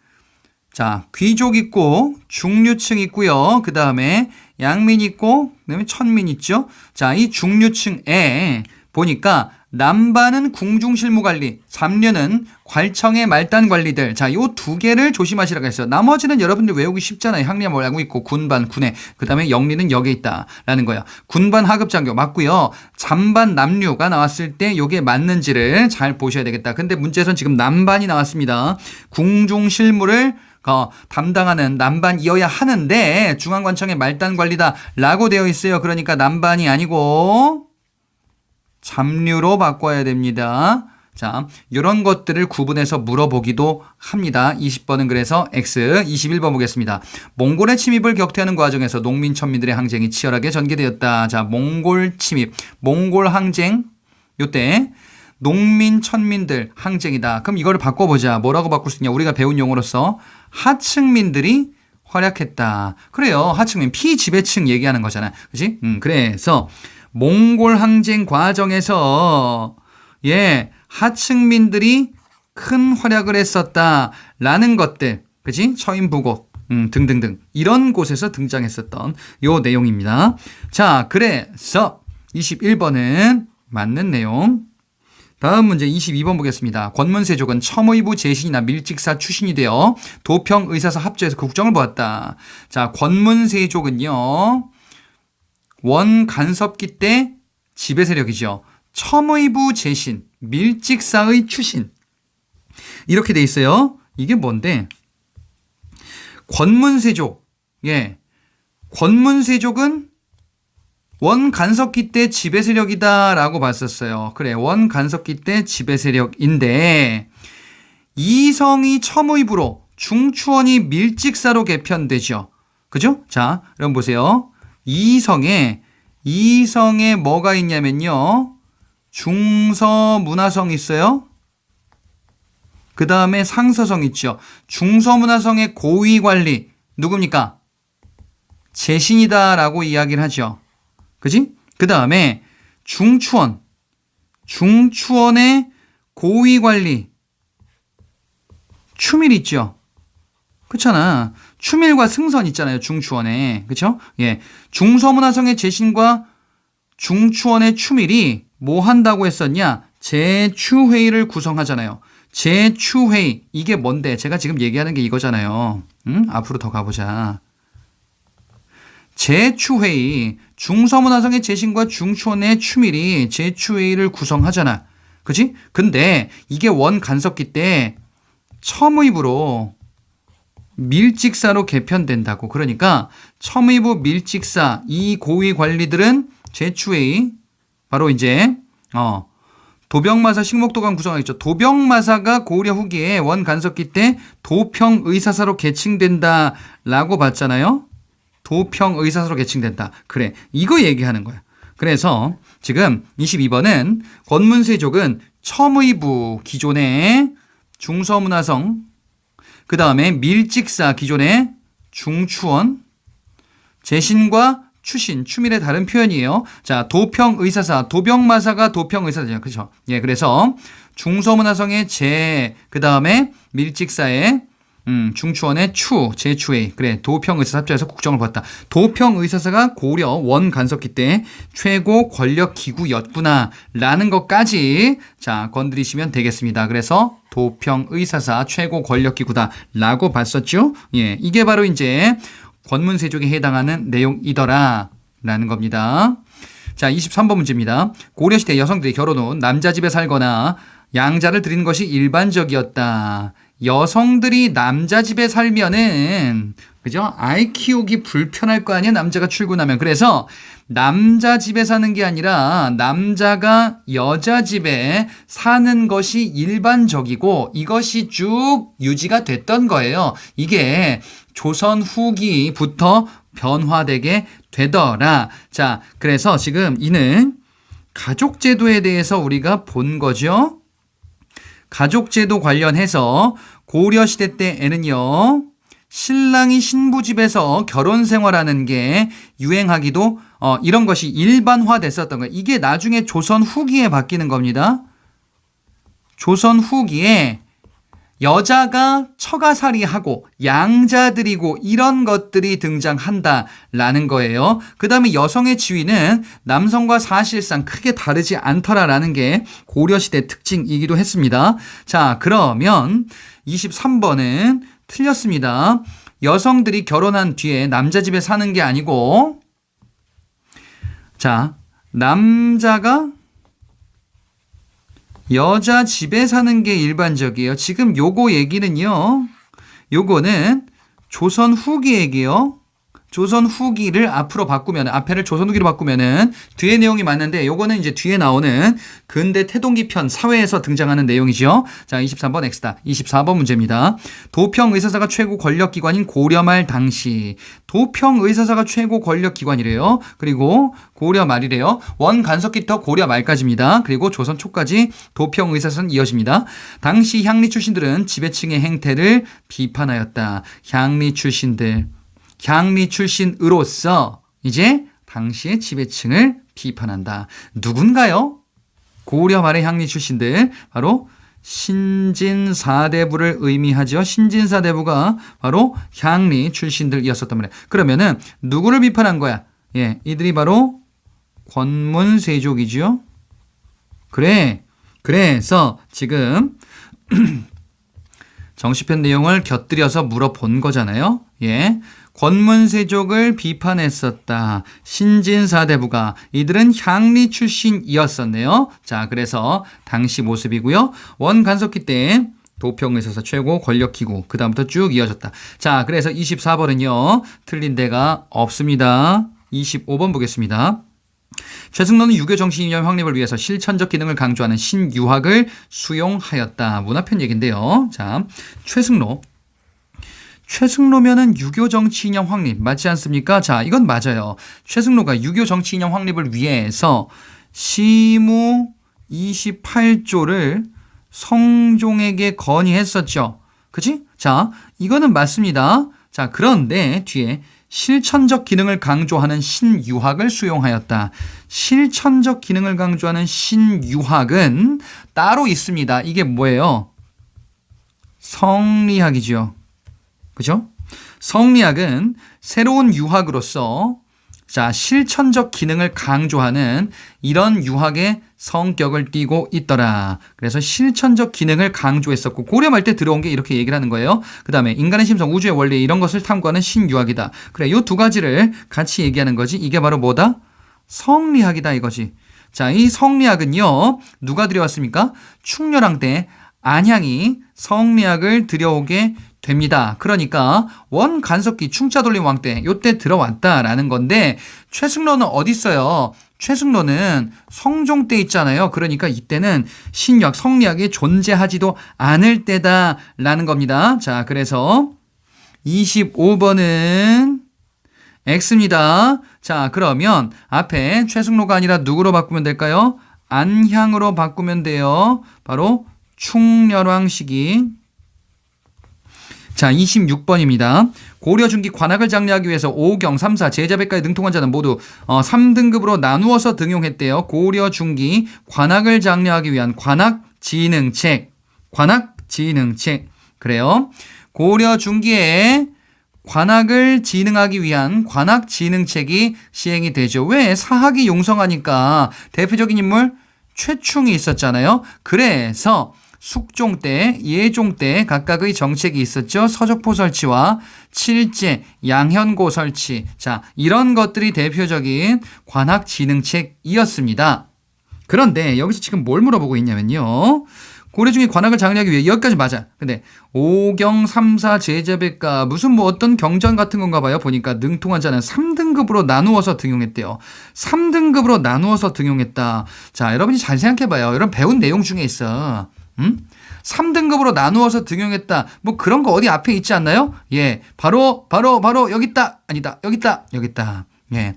Speaker 1: 자, 귀족 있고 중류층 있고요. 그 다음에 양민 있고 그 다음에 천민 있죠. 자, 이 중류층에 보니까 남반은 궁중실무관리, 삼류는 괄청의 말단 관리들. 자, 요 두 개를 조심하시라고 했어요. 나머지는 여러분들 외우기 쉽잖아요. 항리만 알고 있고 군반, 군해. 그 다음에 영리는 여기에 있다라는 거예요. 군반 하급장교 맞고요. 잠반 남류가 나왔을 때 요게 맞는지를 잘 보셔야 되겠다. 근데 문제에서는 지금 남반이 나왔습니다. 궁중실무를 담당하는 남반이어야 하는데 중앙관청의 말단 관리다라고 되어 있어요. 그러니까 남반이 아니고 잠류로 바꿔야 됩니다. 자, 이런 것들을 구분해서 물어보기도 합니다. 20번은 그래서 X, 21번 보겠습니다. 몽골의 침입을 격퇴하는 과정에서 농민 천민들의 항쟁이 치열하게 전개되었다. 자, 몽골 침입, 몽골 항쟁 요때 농민 천민들 항쟁이다. 그럼 이거를 바꿔보자. 뭐라고 바꿀 수 있냐? 우리가 배운 용어로서 하층민들이 활약했다. 그래요. 하층민, 피지배층 얘기하는 거잖아. 그치? 그래서 몽골 항쟁 과정에서 하층민들이 큰 활약을 했었다라는 것들, 그치? 처인부곡 등등등 이런 곳에서 등장했었던 요 내용입니다. 자, 그래서 21번은 맞는 내용. 다음 문제 22번 보겠습니다. 권문세족은 첨의부 제신이나 밀직사 출신이 되어 도평 의사사 합조해서 국정을 보았다. 자, 권문세족은요. 원 간섭기 때 지배 세력이죠. 첨의부 제신, 밀직사의 출신. 이렇게 돼 있어요. 이게 뭔데? 권문세족. 권문세족은 원 간섭기 때 지배 세력이다라고 봤었어요. 그래, 원 간섭기 때 지배 세력인데 이성이 첨의부로 중추원이 밀직사로 개편되죠. 그죠? 자, 그럼 보세요. 이성에 뭐가 있냐면요. 중서문화성 있어요. 그 다음에 상서성 있죠. 중서문화성의 고위관리 누굽니까? 제신이다라고 이야기를 하죠. 그지? 그 다음에 중추원의 고위관리 추밀 있죠. 그렇잖아. 추밀과 승선 있잖아요. 중추원에. 그렇죠? 중서문화성의 제신과 중추원의 추밀이 뭐 한다고 했었냐? 제추회의를 구성하잖아요. 제추회의. 이게 뭔데? 제가 지금 얘기하는 게 이거잖아요. 앞으로 더 가보자. 제추회의. 중서문화성의 제신과 중추원의 추밀이 제추회의를 구성하잖아. 그치? 근데 이게 원 간섭기 때 첨의부로 밀직사로 개편된다고. 그러니까 첨의부 밀직사 이 고위 관리들은 제추회의 바로 이제 도병마사 식목도관 구성하겠죠. 도병마사가 고려 후기에 원 간섭기 때 도평의사사로 계층된다라고 봤잖아요. 도평의사사로 계층된다. 그래, 이거 얘기하는 거야. 그래서 지금 22번은 권문세족은 첨의부 기존의 중서문화성, 그 다음에 밀직사 기존의 중추원, 재신과 추신, 추밀의 다른 표현이에요. 자, 도평의사사, 도병마사가 도평의사사죠. 그렇죠? 예, 그래서 중서문화성의 재, 그 다음에 밀직사의 중추원의 추, 제추의, 그래, 도평의사사 합쳐서 국정을 봤다. 도평의사사가 고려 원간섭기 때 최고 권력기구였구나 라는 것까지 자, 건드리시면 되겠습니다. 그래서 도평의사사 최고 권력기구다 라고 봤었죠. 예, 이게 바로 이제 권문세족에 해당하는 내용이더라 라는 겁니다. 자, 23번 문제입니다. 고려시대 여성들이 결혼 후 남자 집에 살거나 양자를 드리는 것이 일반적이었다. 여성들이 남자 집에 살면은 그죠? 아이 키우기 불편할 거 아니야, 남자가 출근하면. 그래서 남자 집에 사는 게 아니라 남자가 여자 집에 사는 것이 일반적이고 이것이 쭉 유지가 됐던 거예요. 이게 조선 후기부터 변화되게 되더라. 자, 그래서 지금 이는 가족제도에 대해서 우리가 본 거죠. 가족제도 관련해서 고려시대 때에는요, 신랑이 신부 집에서 결혼 생활하는 게 유행하기도 이런 것이 일반화됐었던 거예요. 이게 나중에 조선 후기에 바뀌는 겁니다. 조선 후기에 여자가 처가살이하고 양자들이고 이런 것들이 등장한다라는 거예요. 그 다음에 여성의 지위는 남성과 사실상 크게 다르지 않더라라는 게 고려시대 특징이기도 했습니다. 자, 그러면 23번은 틀렸습니다. 여성들이 결혼한 뒤에 남자 집에 사는 게 아니고, 자, 남자가 여자 집에 사는 게 일반적이에요. 지금 요거 얘기는요, 요거는 조선 후기 얘기요. 조선 후기를 앞으로 바꾸면, 앞에를 조선 후기로 바꾸면은 뒤에 내용이 맞는데 요거는 이제 뒤에 나오는 근대 태동기 편 사회에서 등장하는 내용이죠. 자, 23번 X다. 24번 문제입니다. 도평의사사가 최고 권력기관인 고려 말 당시. 도평의사사가 최고 권력기관이래요. 그리고 고려 말이래요. 원간섭기부터 고려 말까지입니다. 그리고 조선 초까지 도평의사사는 이어집니다. 당시 향리 출신들은 지배층의 행태를 비판하였다. 향리 출신으로서 이제 당시의 지배층을 비판한다. 누군가요? 고려 말의 향리 출신들, 바로 신진사대부를 의미하죠. 신진사대부가 바로 향리 출신들이었었단 말이에요. 그러면은 누구를 비판한 거야? 예, 이들이 바로 권문세족이죠. 그래서 지금 정시편 내용을 곁들여서 물어본 거잖아요. 예. 권문세족을 비판했었다. 신진사대부가. 이들은 향리 출신이었었네요. 자, 그래서 당시 모습이고요. 원간섭기 때 도평의사사 최고 권력기구. 그 다음부터 쭉 이어졌다. 자, 그래서 24번은요. 틀린 데가 없습니다. 25번 보겠습니다. 최승로는 유교 정치 이념 확립을 위해서 실천적 기능을 강조하는 신유학을 수용하였다. 문화편 얘기인데요. 자, 최승로면은 유교 정치 이념 확립 맞지 않습니까? 자, 이건 맞아요. 최승로가 유교 정치 이념 확립을 위해서 시무 28조를 성종에게 건의했었죠. 그치? 자, 이거는 맞습니다. 자, 그런데 뒤에 실천적 기능을 강조하는 신유학을 수용하였다. 실천적 기능을 강조하는 신유학은 따로 있습니다. 이게 뭐예요? 성리학이죠. 그죠? 성리학은 새로운 유학으로서 자, 실천적 기능을 강조하는 이런 유학의 성격을 띠고 있더라. 그래서 실천적 기능을 강조했었고 고려 말 때 들어온 게 이렇게 얘기를 하는 거예요. 그 다음에 인간의 심성, 우주의 원리 이런 것을 탐구하는 신유학이다. 그래, 이 두 가지를 같이 얘기하는 거지. 이게 바로 뭐다? 성리학이다 이거지. 자, 이 성리학은요. 누가 들여왔습니까? 충렬왕 때 안향이 성리학을 들여오게 됩니다. 그러니까 원간섭기 충차돌림 왕 때 요때 들어왔다라는 건데 최승로는 어디 있어요? 최승로는 성종 때 있잖아요. 그러니까 이때는 신유학, 성리학이 존재하지도 않을 때다라는 겁니다. 자, 그래서 25번은 X입니다. 자, 그러면 앞에 최승로가 아니라 누구로 바꾸면 될까요? 안향으로 바꾸면 돼요. 바로 충렬왕 시기. 자, 26번입니다. 고려 중기 관악을 장려하기 위해서 5경, 3, 4 제자백과에 능통한 자는 모두 3등급으로 나누어서 등용했대요. 고려 중기 관악을 장려하기 위한 관악지능책. 관악지능책. 그래요. 고려 중기에 관악을 지능하기 위한 관악지능책이 시행이 되죠. 왜? 사학이 용성하니까 대표적인 인물 최충이 있었잖아요. 그래서 숙종 때, 예종 때 각각의 정책이 있었죠. 서적포 설치와 칠제, 양현고 설치. 자, 이런 것들이 대표적인 관악지능책이었습니다. 그런데 여기서 지금 뭘 물어보고 있냐면요. 고려 중에 관악을 장려하기 위해 여기까지 맞아. 근데 5경 3, 4 제자백과 무슨 뭐 어떤 경전 같은 건가 봐요. 보니까 능통한 자는 3등급으로 나누어서 등용했대요. 3등급으로 나누어서 등용했다. 자, 여러분이 잘 생각해 봐요. 여러분 배운 내용 중에 있어. 3등급으로 나누어서 등용했다. 뭐 그런 거 어디 앞에 있지 않나요? 예. 바로 여기 있다. 아니다. 여기 있다. 예.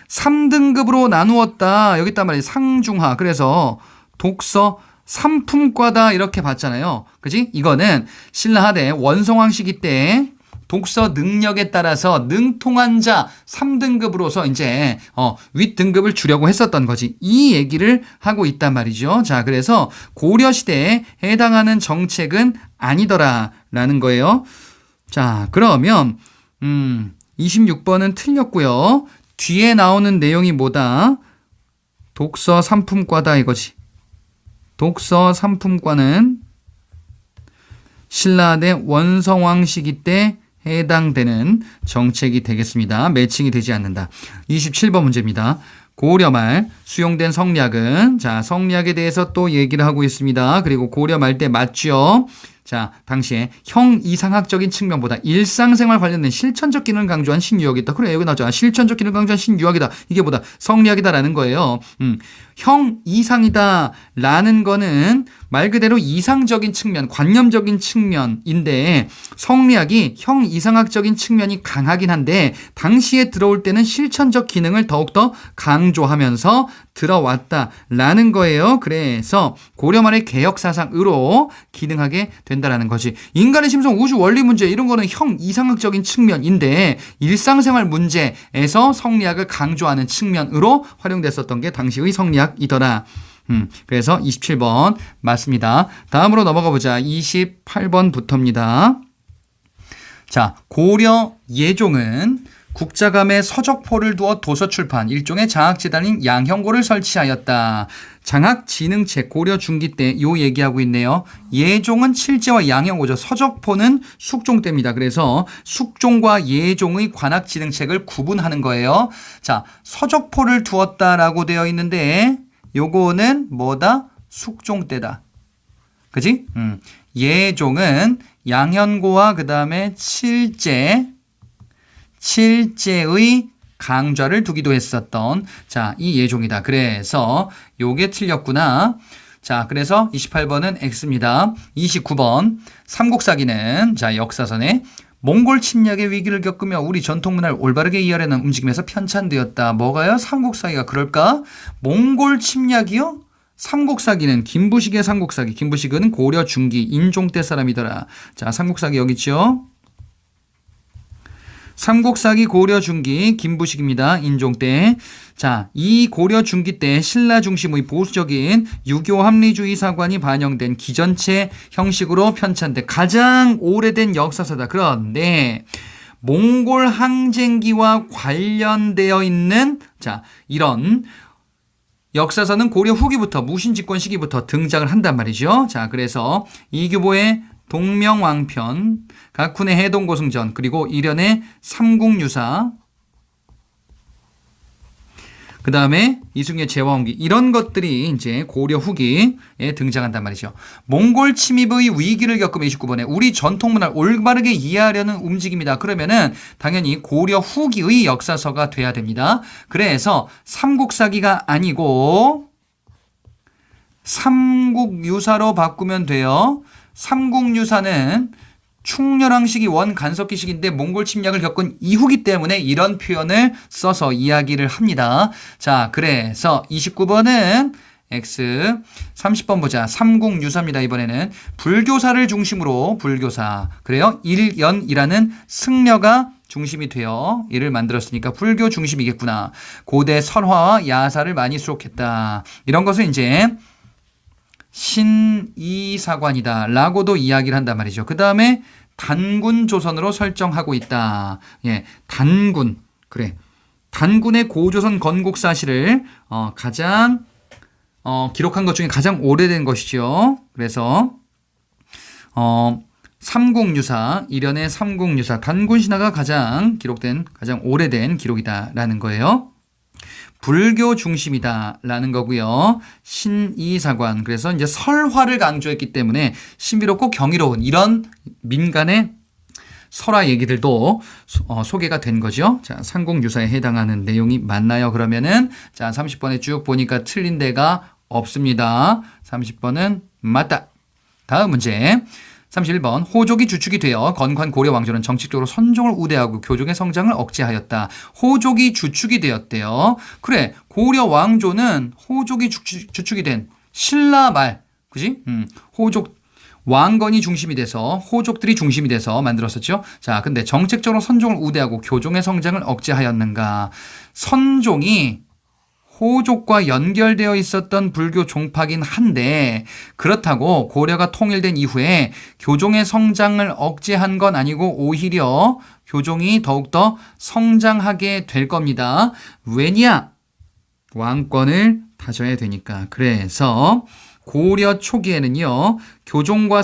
Speaker 1: 3등급으로 나누었다. 여기 있단 말이에요. 상중하. 그래서 독서 3품과다 이렇게 봤잖아요. 그지? 이거는 신라하대 원성왕 시기 때 독서 능력에 따라서 능통한 자 3등급으로서 이제 윗등급을 주려고 했었던 거지. 이 얘기를 하고 있단 말이죠. 자, 그래서 고려 시대에 해당하는 정책은 아니더라라는 거예요. 자, 그러면 26번은 틀렸고요. 뒤에 나오는 내용이 뭐다? 독서 3품과다 이거지. 독서 3품과는 신라대 원성왕 시기 때 해당되는 정책이 되겠습니다. 매칭이 되지 않는다. 27번 문제입니다. 고려 말 수용된 성리학은 자, 성리학에 대해서 또 얘기를 하고 있습니다. 그리고 고려 말 때 맞죠? 자, 당시에 형이상학적인 측면보다 일상생활 관련된 실천적 기능을 강조한 신유학이다. 그래, 여기 나오죠. 실천적 기능을 강조한 신유학이다. 이게 뭐다? 성리학이다라는 거예요. 형이상이다 라는 거는 말 그대로 이상적인 측면, 관념적인 측면인데 성리학이 형이상학적인 측면이 강하긴 한데 당시에 들어올 때는 실천적 기능을 더욱더 강조하면서 들어왔다라는 거예요. 그래서 고려 말의 개혁사상으로 기능하게 된다라는 거지. 인간의 심성, 우주 원리 문제 이런 거는 형이상학적인 측면인데 일상생활 문제에서 성리학을 강조하는 측면으로 활용됐었던 게 당시의 성리학이더라. 그래서 27번 맞습니다. 다음으로 넘어가 보자. 28번부터입니다. 자, 고려 예종은 국자감에 서적포를 두어 도서 출판, 일종의 장학재단인 양형고를 설치하였다. 장학지능책 고려 중기 때 요 얘기하고 있네요. 예종은 칠제와 양형고죠. 서적포는 숙종 때입니다. 그래서 숙종과 예종의 관학지능책을 구분하는 거예요. 자, 서적포를 두었다라고 되어 있는데 요거는 뭐다? 숙종 때다. 그지? 예종은 양현고와 그 다음에 칠제의 강좌를 두기도 했었던 자, 이 예종이다. 그래서 요게 틀렸구나. 자, 그래서 28번은 X입니다. 29번 삼국사기는 자, 역사선에 몽골 침략의 위기를 겪으며 우리 전통문화를 올바르게 이해하려는 움직임에서 편찬되었다. 뭐가요? 삼국사기가 그럴까? 몽골 침략이요? 삼국사기는 김부식의 삼국사기. 김부식은 고려 중기 인종 때 사람이더라. 자, 삼국사기 여기 있죠? 삼국사기 고려 중기 김부식입니다. 인종 때. 자, 이 고려 중기 때 신라 중심의 보수적인 유교 합리주의 사관이 반영된 기전체 형식으로 편찬된 가장 오래된 역사서다. 그런데 몽골 항쟁기와 관련되어 있는 자, 이런 역사서는 고려 후기부터 무신집권 시기부터 등장을 한단 말이죠. 자, 그래서 이규보의 동명왕편, 각훈의 해동고승전, 그리고 일연의 삼국유사, 그 다음에 이승의 제화홍기 이런 것들이 이제 고려 후기에 등장한단 말이죠. 몽골 침입의 위기를 겪으며 29번에 우리 전통문화를 올바르게 이해하려는 움직임이다. 그러면은 당연히 고려 후기의 역사서가 돼야 됩니다. 그래서 삼국사기가 아니고 삼국유사로 바꾸면 돼요. 삼국유사는 충렬왕 시기 원 간섭기 시기인데 몽골 침략을 겪은 이후기 때문에 이런 표현을 써서 이야기를 합니다. 자, 그래서 29번은 X, 30번 보자. 삼국유사입니다. 이번에는 불교사를 중심으로 불교사. 그래요? 일연이라는 승려가 중심이 되어 이를 만들었으니까 불교 중심이겠구나. 고대 설화와 야사를 많이 수록했다. 이런 것을 이제 신이사관이다 라고도 이야기를 한단 말이죠. 그 다음에 단군 조선으로 설정하고 있다. 예, 단군. 그래. 단군의 고조선 건국 사실을 가장 기록한 것 중에 가장 오래된 것이죠. 그래서 삼국유사, 일연의 삼국유사, 단군신화가 가장 기록된 가장 오래된 기록이다라는 거예요. 불교 중심이다라는 거고요. 신이사관. 그래서 이제 설화를 강조했기 때문에 신비롭고 경이로운 이런 민간의 설화 얘기들도 소개가 된 거죠. 자, 삼국유사에 해당하는 내용이 맞나요? 그러면은 자, 30번에 쭉 보니까 틀린 데가 없습니다. 30번은 맞다. 다음 문제. 31번 호족이 주축이 되어 건관 고려 왕조는 정치적으로 선종을 우대하고 교종의 성장을 억제하였다. 호족이 주축이 되었대요. 그래, 고려 왕조는 호족이 주축이 된 신라 말, 그지? 호족 왕건이 중심이 돼서 호족들이 중심이 돼서 만들었었죠. 자, 근데 정책적으로 선종을 우대하고 교종의 성장을 억제하였는가? 선종이 호족과 연결되어 있었던 불교 종파긴 한데 그렇다고 고려가 통일된 이후에 교종의 성장을 억제한 건 아니고 오히려 교종이 더욱더 성장하게 될 겁니다. 왜냐? 왕권을 다져야 되니까. 그래서 고려 초기에는요. 교종과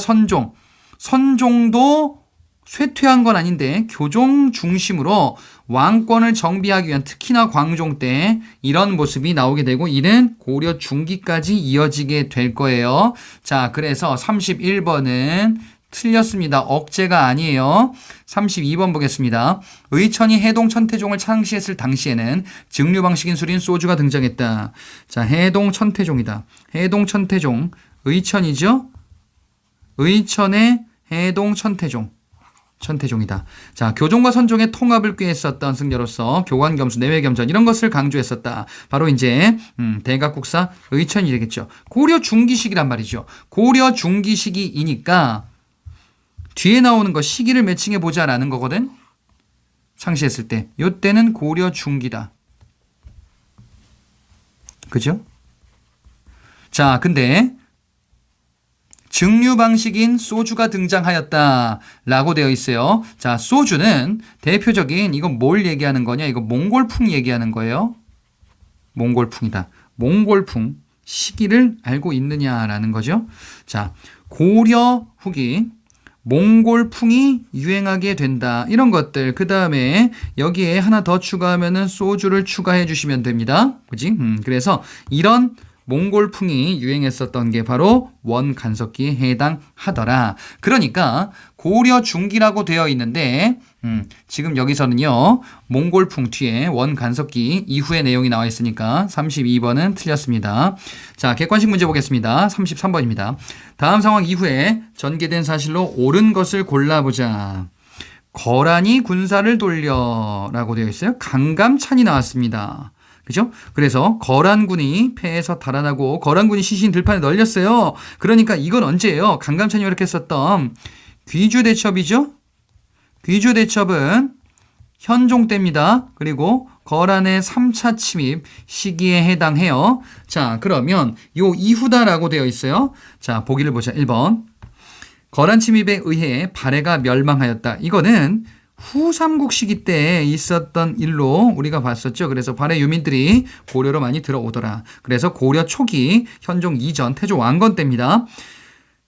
Speaker 1: 선종도 쇠퇴한 건 아닌데 교종 중심으로 왕권을 정비하기 위한 특히나 광종 때 이런 모습이 나오게 되고 이는 고려 중기까지 이어지게 될 거예요. 자, 그래서 31번은 틀렸습니다. 억제가 아니에요. 32번 보겠습니다. 의천이 해동 천태종을 창시했을 당시에는 증류 방식인 술인 소주가 등장했다. 자, 해동 천태종이다. 해동 천태종, 의천이죠? 의천의 해동 천태종이다. 자, 교종과 선종의 통합을 꾀했었던 승려로서 교관겸수, 내외겸전 이런 것을 강조했었다. 바로 이제 대각국사 의천이 되겠죠. 고려 중기시기란 말이죠. 고려 중기시기이니까 뒤에 나오는 거 시기를 매칭해 보자라는 거거든. 창시했을 때. 이때는 고려 중기다. 그죠? 자, 근데 증류 방식인 소주가 등장하였다라고 되어 있어요. 자, 소주는 대표적인 이거 뭘 얘기하는 거냐? 이거 몽골풍 얘기하는 거예요. 몽골풍이다. 몽골풍 시기를 알고 있느냐라는 거죠. 자, 고려 후기 몽골풍이 유행하게 된다. 이런 것들. 그 다음에 여기에 하나 더 추가하면은 소주를 추가해 주시면 됩니다. 그지? 그래서 이런 몽골풍이 유행했었던 게 바로 원간섭기에 해당하더라. 그러니까 고려 중기라고 되어 있는데 지금 여기서는요. 몽골풍 뒤에 원간섭기 이후의 내용이 나와 있으니까 32번은 틀렸습니다. 자, 객관식 문제 보겠습니다. 33번입니다. 다음 상황 이후에 전개된 사실로 옳은 것을 골라보자. 거란이 군사를 돌려 라고 되어 있어요. 강감찬이 나왔습니다. 그죠? 그래서 거란군이 패해서 달아나고 거란군이 시신 들판에 널렸어요. 그러니까 이건 언제예요? 강감찬이 이렇게 썼던 귀주대첩이죠? 귀주대첩은 현종 때입니다. 그리고 거란의 3차 침입 시기에 해당해요. 자, 그러면 요 이후다라고 되어 있어요. 자, 보기를 보자. 1번. 거란 침입에 의해 발해가 멸망하였다. 이거는 후삼국 시기 때 있었던 일로 우리가 봤었죠. 그래서 발해 유민들이 고려로 많이 들어오더라. 그래서 고려 초기 현종 이전 태조 왕건 때입니다.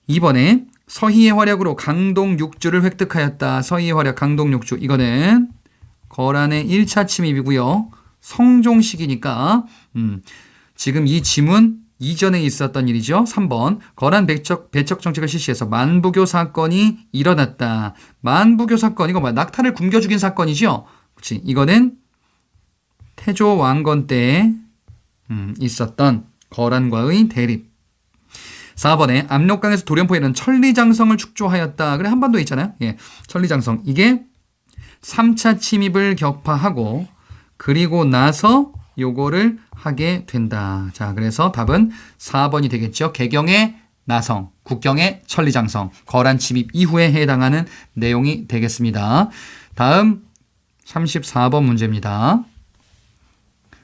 Speaker 1: 2번에 서희의 활약으로 강동 6주를 획득하였다. 서희의 활약 강동 6주. 이거는 거란의 1차 침입이고요. 성종 시기니까 지금 이 지문 이전에 있었던 일이죠. 3번 거란 배척 정책을 실시해서 만부교 사건이 일어났다. 만부교 사건 이거 낙타를 굶겨 죽인 사건이죠. 그렇지. 이거는 태조 왕건 때 있었던 거란과의 대립. 4번에 압록강에서 돌연포에 이른 천리장성을 축조하였다. 그래 한반도에 있잖아요. 예, 천리장성. 이게 3차 침입을 격파하고 그리고 나서 요거를 하게 된다. 자, 그래서 답은 4번이 되겠죠. 개경의 나성, 국경의 천리장성, 거란 침입 이후에 해당하는 내용이 되겠습니다. 다음 34번 문제입니다.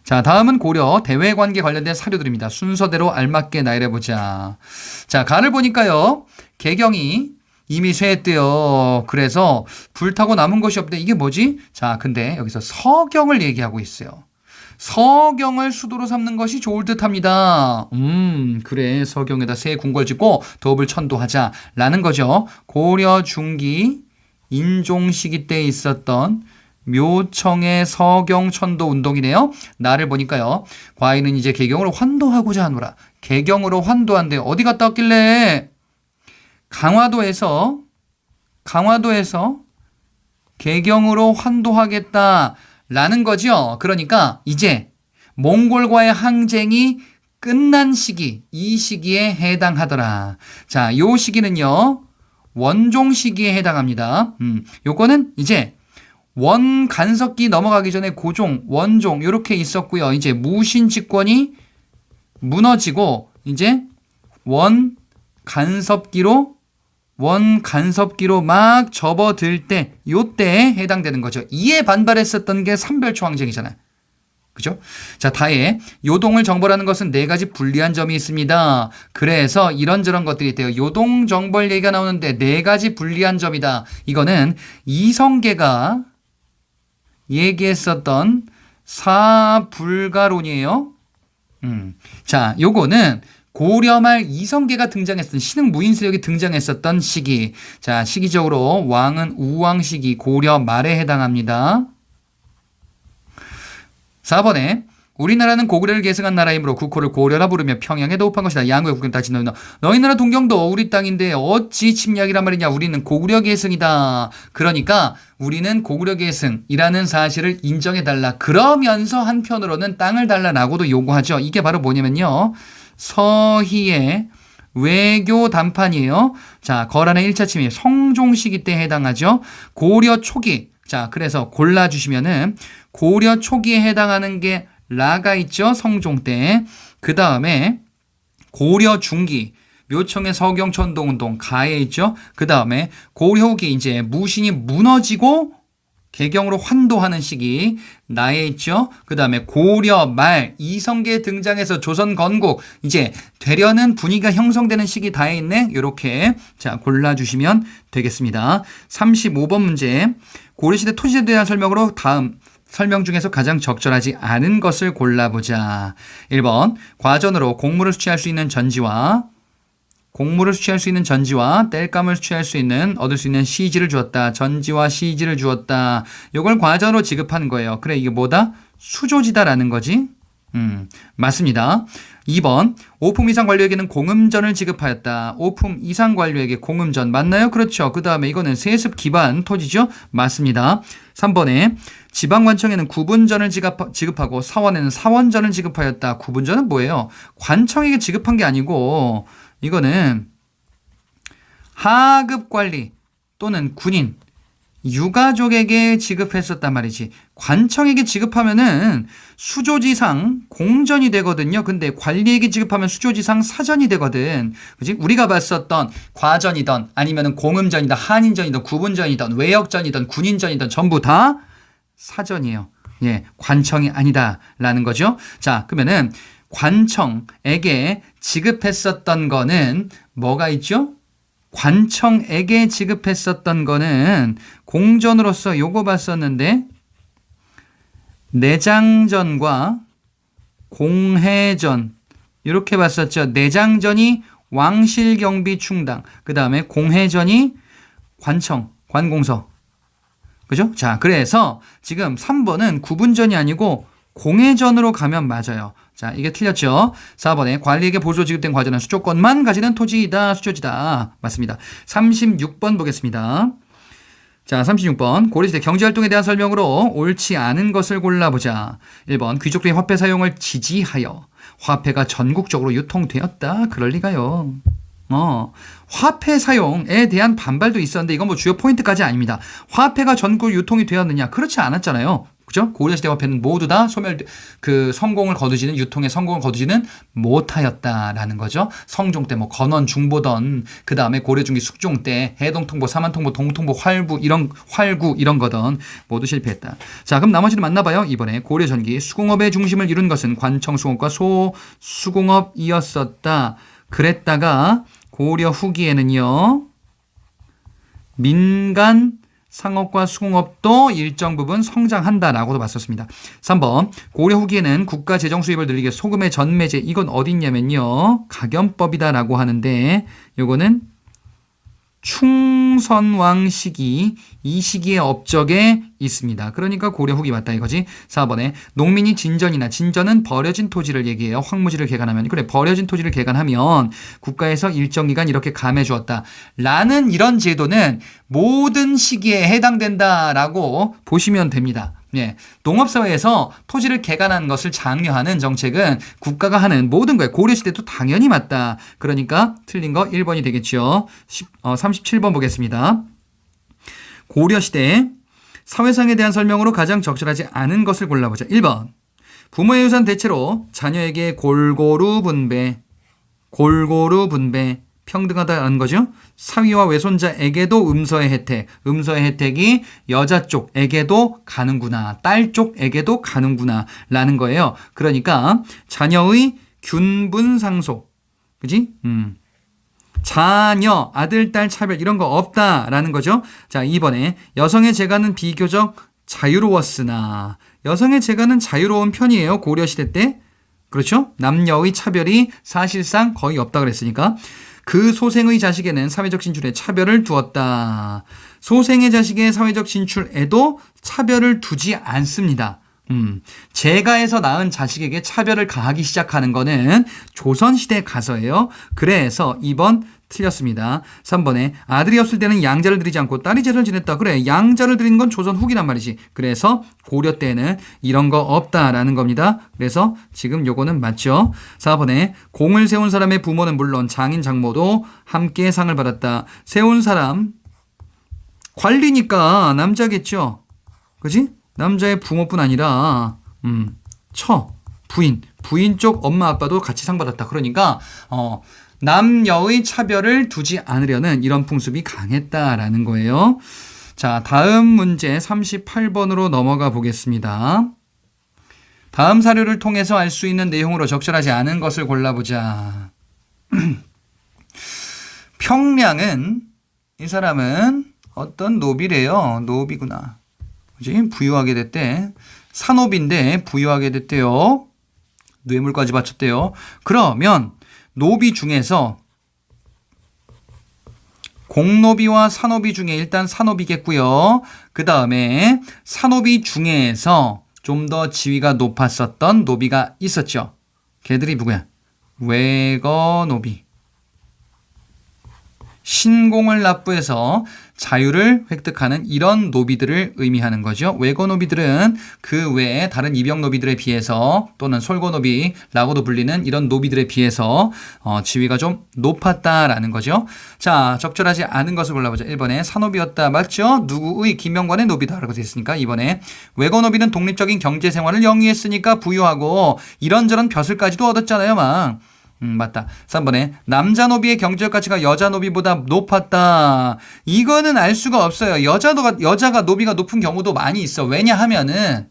Speaker 1: 자, 다음은 고려 대외관계 관련된 사료들입니다. 순서대로 알맞게 나열해보자. 자, 간을 보니까요. 개경이 이미 쇠했대요. 그래서 불타고 남은 것이 없대. 이게 뭐지? 자, 근데 여기서 서경을 얘기하고 있어요. 서경을 수도로 삼는 것이 좋을 듯합니다. 그래. 서경에다 새 궁궐 짓고 도읍을 천도하자라는 거죠. 고려 중기 인종 시기 때 있었던 묘청의 서경 천도 운동이네요. 나를 보니까요. 과인은 이제 개경으로 환도하고자 하노라. 개경으로 환도한대. 어디 갔다 왔길래? 강화도에서 개경으로 환도하겠다라는 거죠. 그러니까 이제 몽골과의 항쟁이 끝난 시기, 이 시기에 해당하더라. 자, 요 시기는요. 원종 시기에 해당합니다. 요거는 이제 원 간섭기 넘어가기 전에 고종, 원종 이렇게 있었고요. 이제 무신 집권이 무너지고 이제 원 간섭기로 막 접어들 때 요때에 해당되는 거죠. 이에 반발했었던 게 삼별초 항쟁이잖아요. 그죠? 자, 다에 요동을 정벌하는 것은 4가지 불리한 점이 있습니다. 그래서 이런저런 것들이 있대요. 요동 정벌 얘기가 나오는데 4가지 불리한 점이다. 이거는 이성계가 얘기했었던 사불가론이에요. 자, 요거는 고려 말 이성계가 등장했던 신흥 무인 세력이 등장했었던 시기. 자, 시기적으로 왕은 우왕 시기 고려 말에 해당합니다. 4번에 우리나라는 고구려를 계승한 나라이므로 국호를 고려라 부르며 평양에 도읍한 것이다. 양구의 국경 다 짓는다. 너희 나라 동경도 우리 땅인데 어찌 침략이란 말이냐. 우리는 고구려 계승이다. 그러니까 우리는 고구려 계승이라는 사실을 인정해달라. 그러면서 한편으로는 땅을 달라라고도 요구하죠. 이게 바로 뭐냐면요. 서희의 외교 담판이에요. 자, 거란의 1차 침입 성종 시기 때 해당하죠. 고려 초기. 자, 그래서 골라주시면은 고려 초기에 해당하는 게 라가 있죠. 성종 때. 그 다음에 고려 중기. 묘청의 서경천도운동 가에 있죠. 그 다음에 고려 후기 이제 무신이 무너지고 개경으로 환도하는 시기 나에 있죠. 그 다음에 고려 말 이성계 등장해서 조선 건국 이제 되려는 분위기가 형성되는 시기 다에 있네. 이렇게 자 골라주시면 되겠습니다. 35번 문제 고려시대 토지에 대한 설명으로 다음 설명 중에서 가장 적절하지 않은 것을 골라보자. 1번 과전으로 곡물을 수취할 수 있는 전지와 땔감을 수취할 수 있는 얻을 수 있는 시지를 주었다. 전지와 시지를 주었다. 이걸 과전으로 지급하는 거예요. 그래 이게 뭐다? 수조지다라는 거지. 맞습니다. 2번 오품 이상 관료에게는 공음전을 지급하였다. 오품 이상 관료에게 공음전 맞나요? 그렇죠. 그 다음에 이거는 세습 기반 토지죠. 맞습니다. 3번에 지방관청에는 구분전을 지급하고 사원에는 사원전을 지급하였다. 구분전은 뭐예요? 관청에게 지급한 게 아니고 이거는 하급관리 또는 군인, 유가족에게 지급했었단 말이지. 관청에게 지급하면은 수조지상 공전이 되거든요. 근데 관리에게 지급하면 수조지상 사전이 되거든. 그지? 우리가 봤었던 과전이든 아니면은 공음전이든 한인전이든 구분전이든 외역전이든 군인전이든 전부 다 사전이에요. 예, 관청이 아니다라는 거죠. 자, 그러면은 관청에게 지급했었던 거는 뭐가 있죠? 관청에게 지급했었던 거는 공전으로서 요거 봤었는데 내장전과 공해전 이렇게 봤었죠. 내장전이 왕실경비 충당, 그 다음에 공해전이 관청, 관공서. 그죠? 자, 그래서 지금 3번은 구분전이 아니고 공해전으로 가면 맞아요. 자, 이게 틀렸죠. 4번에 관리에게 보조 지급된 과전은 수조권만 가지는 토지이다. 수조지다. 맞습니다. 36번 보겠습니다. 자, 36번 고려시대 경제활동에 대한 설명으로 옳지 않은 것을 골라보자. 1번 귀족들이 화폐 사용을 지지하여 화폐가 전국적으로 유통되었다. 그럴 리가요. 화폐 사용에 대한 반발도 있었는데 이건 뭐 주요 포인트까지 아닙니다. 화폐가 전국 유통이 되었느냐? 그렇지 않았잖아요. 그죠? 고려시대 화폐는 모두 다 성공을 거두지는, 유통의 성공을 거두지는 못하였다라는 거죠. 성종 때 뭐 건원, 중보던, 그 다음에 고려 중기 숙종 때 해동통보, 사만통보, 동통보, 활구 이런 거던 모두 실패했다. 자, 그럼 나머지를 만나봐요. 이번에 고려 전기 수공업의 중심을 이룬 것은 관청수공업과 소수공업이었었다. 그랬다가 고려 후기에는요, 민간 상업과 수공업도 일정 부분 성장한다라고도 봤었습니다. 3번 고려 후기에는 국가 재정 수입을 늘리기 위해 소금의 전매제, 이건 어디 있냐면요, 각연법이다라고 하는데 요거는 충선왕 시기, 이 시기의 업적에 있습니다. 그러니까 고려 후기 맞다 이거지. 4번에 농민이 진전은 버려진 토지를 얘기해요. 황무지를 개간하면. 그래, 버려진 토지를 개간하면 국가에서 일정 기간 이렇게 감해 주었다 라는 이런 제도는 모든 시기에 해당된다라고 보시면 됩니다. 예, 농업사회에서 토지를 개간하는 것을 장려하는 정책은 국가가 하는 모든 거예요. 고려시대도 당연히 맞다. 그러니까 틀린 거 1번이 되겠죠. 37번 보겠습니다. 고려시대 사회상에 대한 설명으로 가장 적절하지 않은 것을 골라보자. 1번 부모의 유산 대체로 자녀에게 골고루 분배 평등하다는 거죠. 사위와 외손자에게도 음서의 혜택이 여자 쪽에게도 가는구나, 딸 쪽에게도 가는구나 라는 거예요. 그러니까 자녀의 균분상속, 그지? 자녀, 아들, 딸 차별 이런 거 없다라는 거죠. 자, 2번에 여성의 재간은 비교적 자유로웠으나, 여성의 재간은 자유로운 편이에요. 고려시대 때. 그렇죠? 남녀의 차별이 사실상 거의 없다 그랬으니까. 그 소생의 자식에는 사회적 진출에 차별을 두었다. 소생의 자식의 사회적 진출에도 차별을 두지 않습니다. 재가에서 낳은 자식에게 차별을 가하기 시작하는 거는 조선시대 가서예요. 그래서 2번 틀렸습니다. 3번에 아들이 없을 때는 양자를 드리지 않고 딸이 제를 지냈다. 그래, 양자를 드리는 건 조선 후기란 말이지. 그래서 고려 때는 이런 거 없다라는 겁니다. 그래서 지금 요거는 맞죠. 4번에 공을 세운 사람의 부모는 물론 장인 장모도 함께 상을 받았다. 세운 사람 관리니까 남자겠죠. 그지? 남자의 부모뿐 아니라 부인 쪽 엄마 아빠도 같이 상 받았다. 그러니까 남녀의 차별을 두지 않으려는 이런 풍습이 강했다라는 거예요. 자, 다음 문제 38번으로 넘어가 보겠습니다. 다음 사료를 통해서 알 수 있는 내용으로 적절하지 않은 것을 골라보자. 평량은, 이 사람은 어떤 노비래요. 노비구나. 그지? 부유하게 됐대. 산노비인데 부유하게 됐대요. 뇌물까지 바쳤대요. 그러면 노비 중에서 공노비와 사노비 중에 일단 사노비겠고요. 그 다음에 사노비 중에서 좀 더 지위가 높았었던 노비가 있었죠. 걔들이 누구야? 외거노비. 신공을 납부해서 자유를 획득하는 이런 노비들을 의미하는 거죠. 외거노비들은 그 외에 다른 이병노비들에 비해서, 또는 솔거노비라고도 불리는 이런 노비들에 비해서 지위가 좀 높았다라는 거죠. 자, 적절하지 않은 것을 골라보자. 1번에 사노비였다. 맞죠? 누구의? 김명관의 노비다라고 되어 있으니까 2번에 외거노비는 독립적인 경제생활을 영위했으니까 부유하고 이런저런 벼슬까지도 얻었잖아요. 막. 맞다. 3번에 남자 노비의 경제적 가치가 여자 노비보다 높았다. 이거는 알 수가 없어요. 여자가 노비가 높은 경우도 많이 있어. 왜냐하면은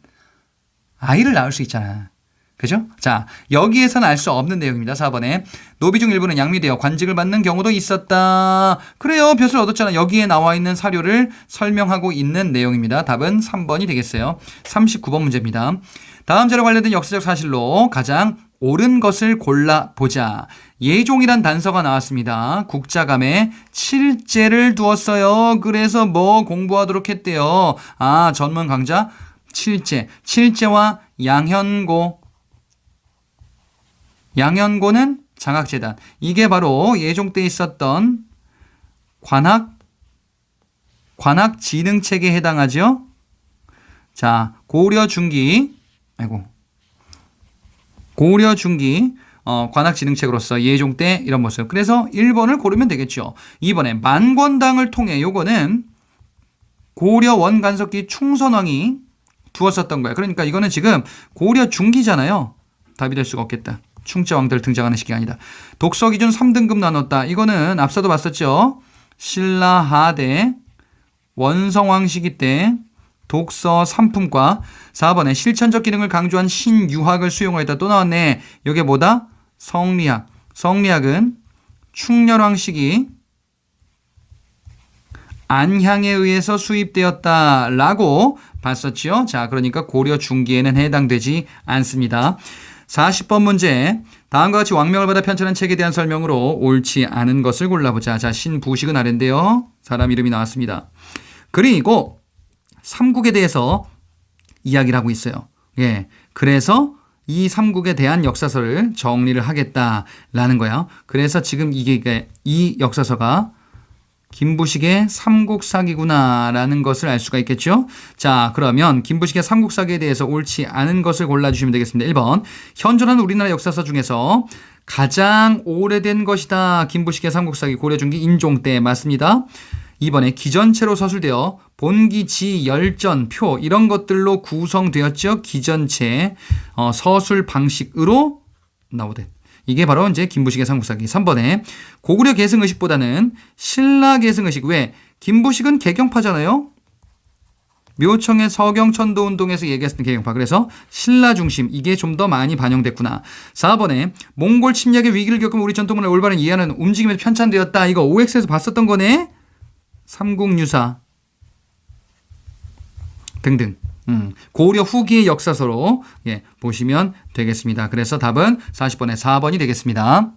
Speaker 1: 아이를 낳을 수 있잖아. 그죠? 자, 여기에서는 알 수 없는 내용입니다. 4번에 노비 중 일부는 양미되어 관직을 받는 경우도 있었다. 그래요. 벼슬 얻었잖아. 여기에 나와 있는 사료를 설명하고 있는 내용입니다. 답은 3번이 되겠어요. 39번 문제입니다. 다음 자료 관련된 역사적 사실로 가장 옳은 것을 골라보자. 예종이란 단서가 나왔습니다. 국자감에 칠제를 두었어요. 그래서 뭐 공부하도록 했대요. 아, 전문 강좌 칠제. 칠제와 양현고는 장학재단. 이게 바로 예종 때 있었던 관학진흥책에 해당하죠. 자, 고려 중기 관악지능책으로서 예종 때 이런 모습. 그래서 1번을 고르면 되겠죠. 2번에 만권당을 통해 요거는 고려 원간석기 충선왕이 두었었던 거예요. 그러니까 이거는 지금 고려 중기잖아요. 답이 될 수가 없겠다. 충자왕들 등장하는 시기가 아니다. 독서 기준 3등급 나눴다. 이거는 앞서도 봤었죠. 신라 하대 원성왕 시기 때 독서 3품과 4번에 실천적 기능을 강조한 신유학을 수용하였다. 또 나왔네. 이게 뭐다? 성리학. 성리학은 충렬왕 시기 안향에 의해서 수입되었다라고 봤었죠. 자, 그러니까 고려 중기에는 해당되지 않습니다. 40번 문제. 다음과 같이 왕명을 받아 편찬한 책에 대한 설명으로 옳지 않은 것을 골라보자. 자, 신부식은 아래인데요. 사람 이름이 나왔습니다. 그리고 삼국에 대해서 이야기를 하고 있어요. 예. 그래서 이 삼국에 대한 역사서를 정리를 하겠다라는 거예요. 그래서 지금 이 역사서가 김부식의 삼국사기구나라는 것을 알 수가 있겠죠. 자, 그러면 김부식의 삼국사기에 대해서 옳지 않은 것을 골라주시면 되겠습니다. 1번, 현존하는 우리나라 역사서 중에서 가장 오래된 것이다. 김부식의 삼국사기 고려중기 인종 때 맞습니다. 2번에 기전체로 서술되어 본기, 지, 열전, 표 이런 것들로 구성되었죠. 기전체 서술 방식으로 나오듯. 이게 바로 이제 김부식의 삼국사기. 3번에 고구려 계승의식보다는 신라 계승의식. 왜? 김부식은 개경파잖아요. 묘청의 서경천도운동에서 얘기했던 개경파. 그래서 신라 중심. 이게 좀 더 많이 반영됐구나. 4번에 몽골 침략의 위기를 겪은 우리 전통문화를 올바른 이해하는 움직임에서 편찬되었다. 이거 OX에서 봤었던 거네. 삼국유사 등등. 고려 후기의 역사서로 보시면 되겠습니다. 그래서 답은 40번에 4번이 되겠습니다.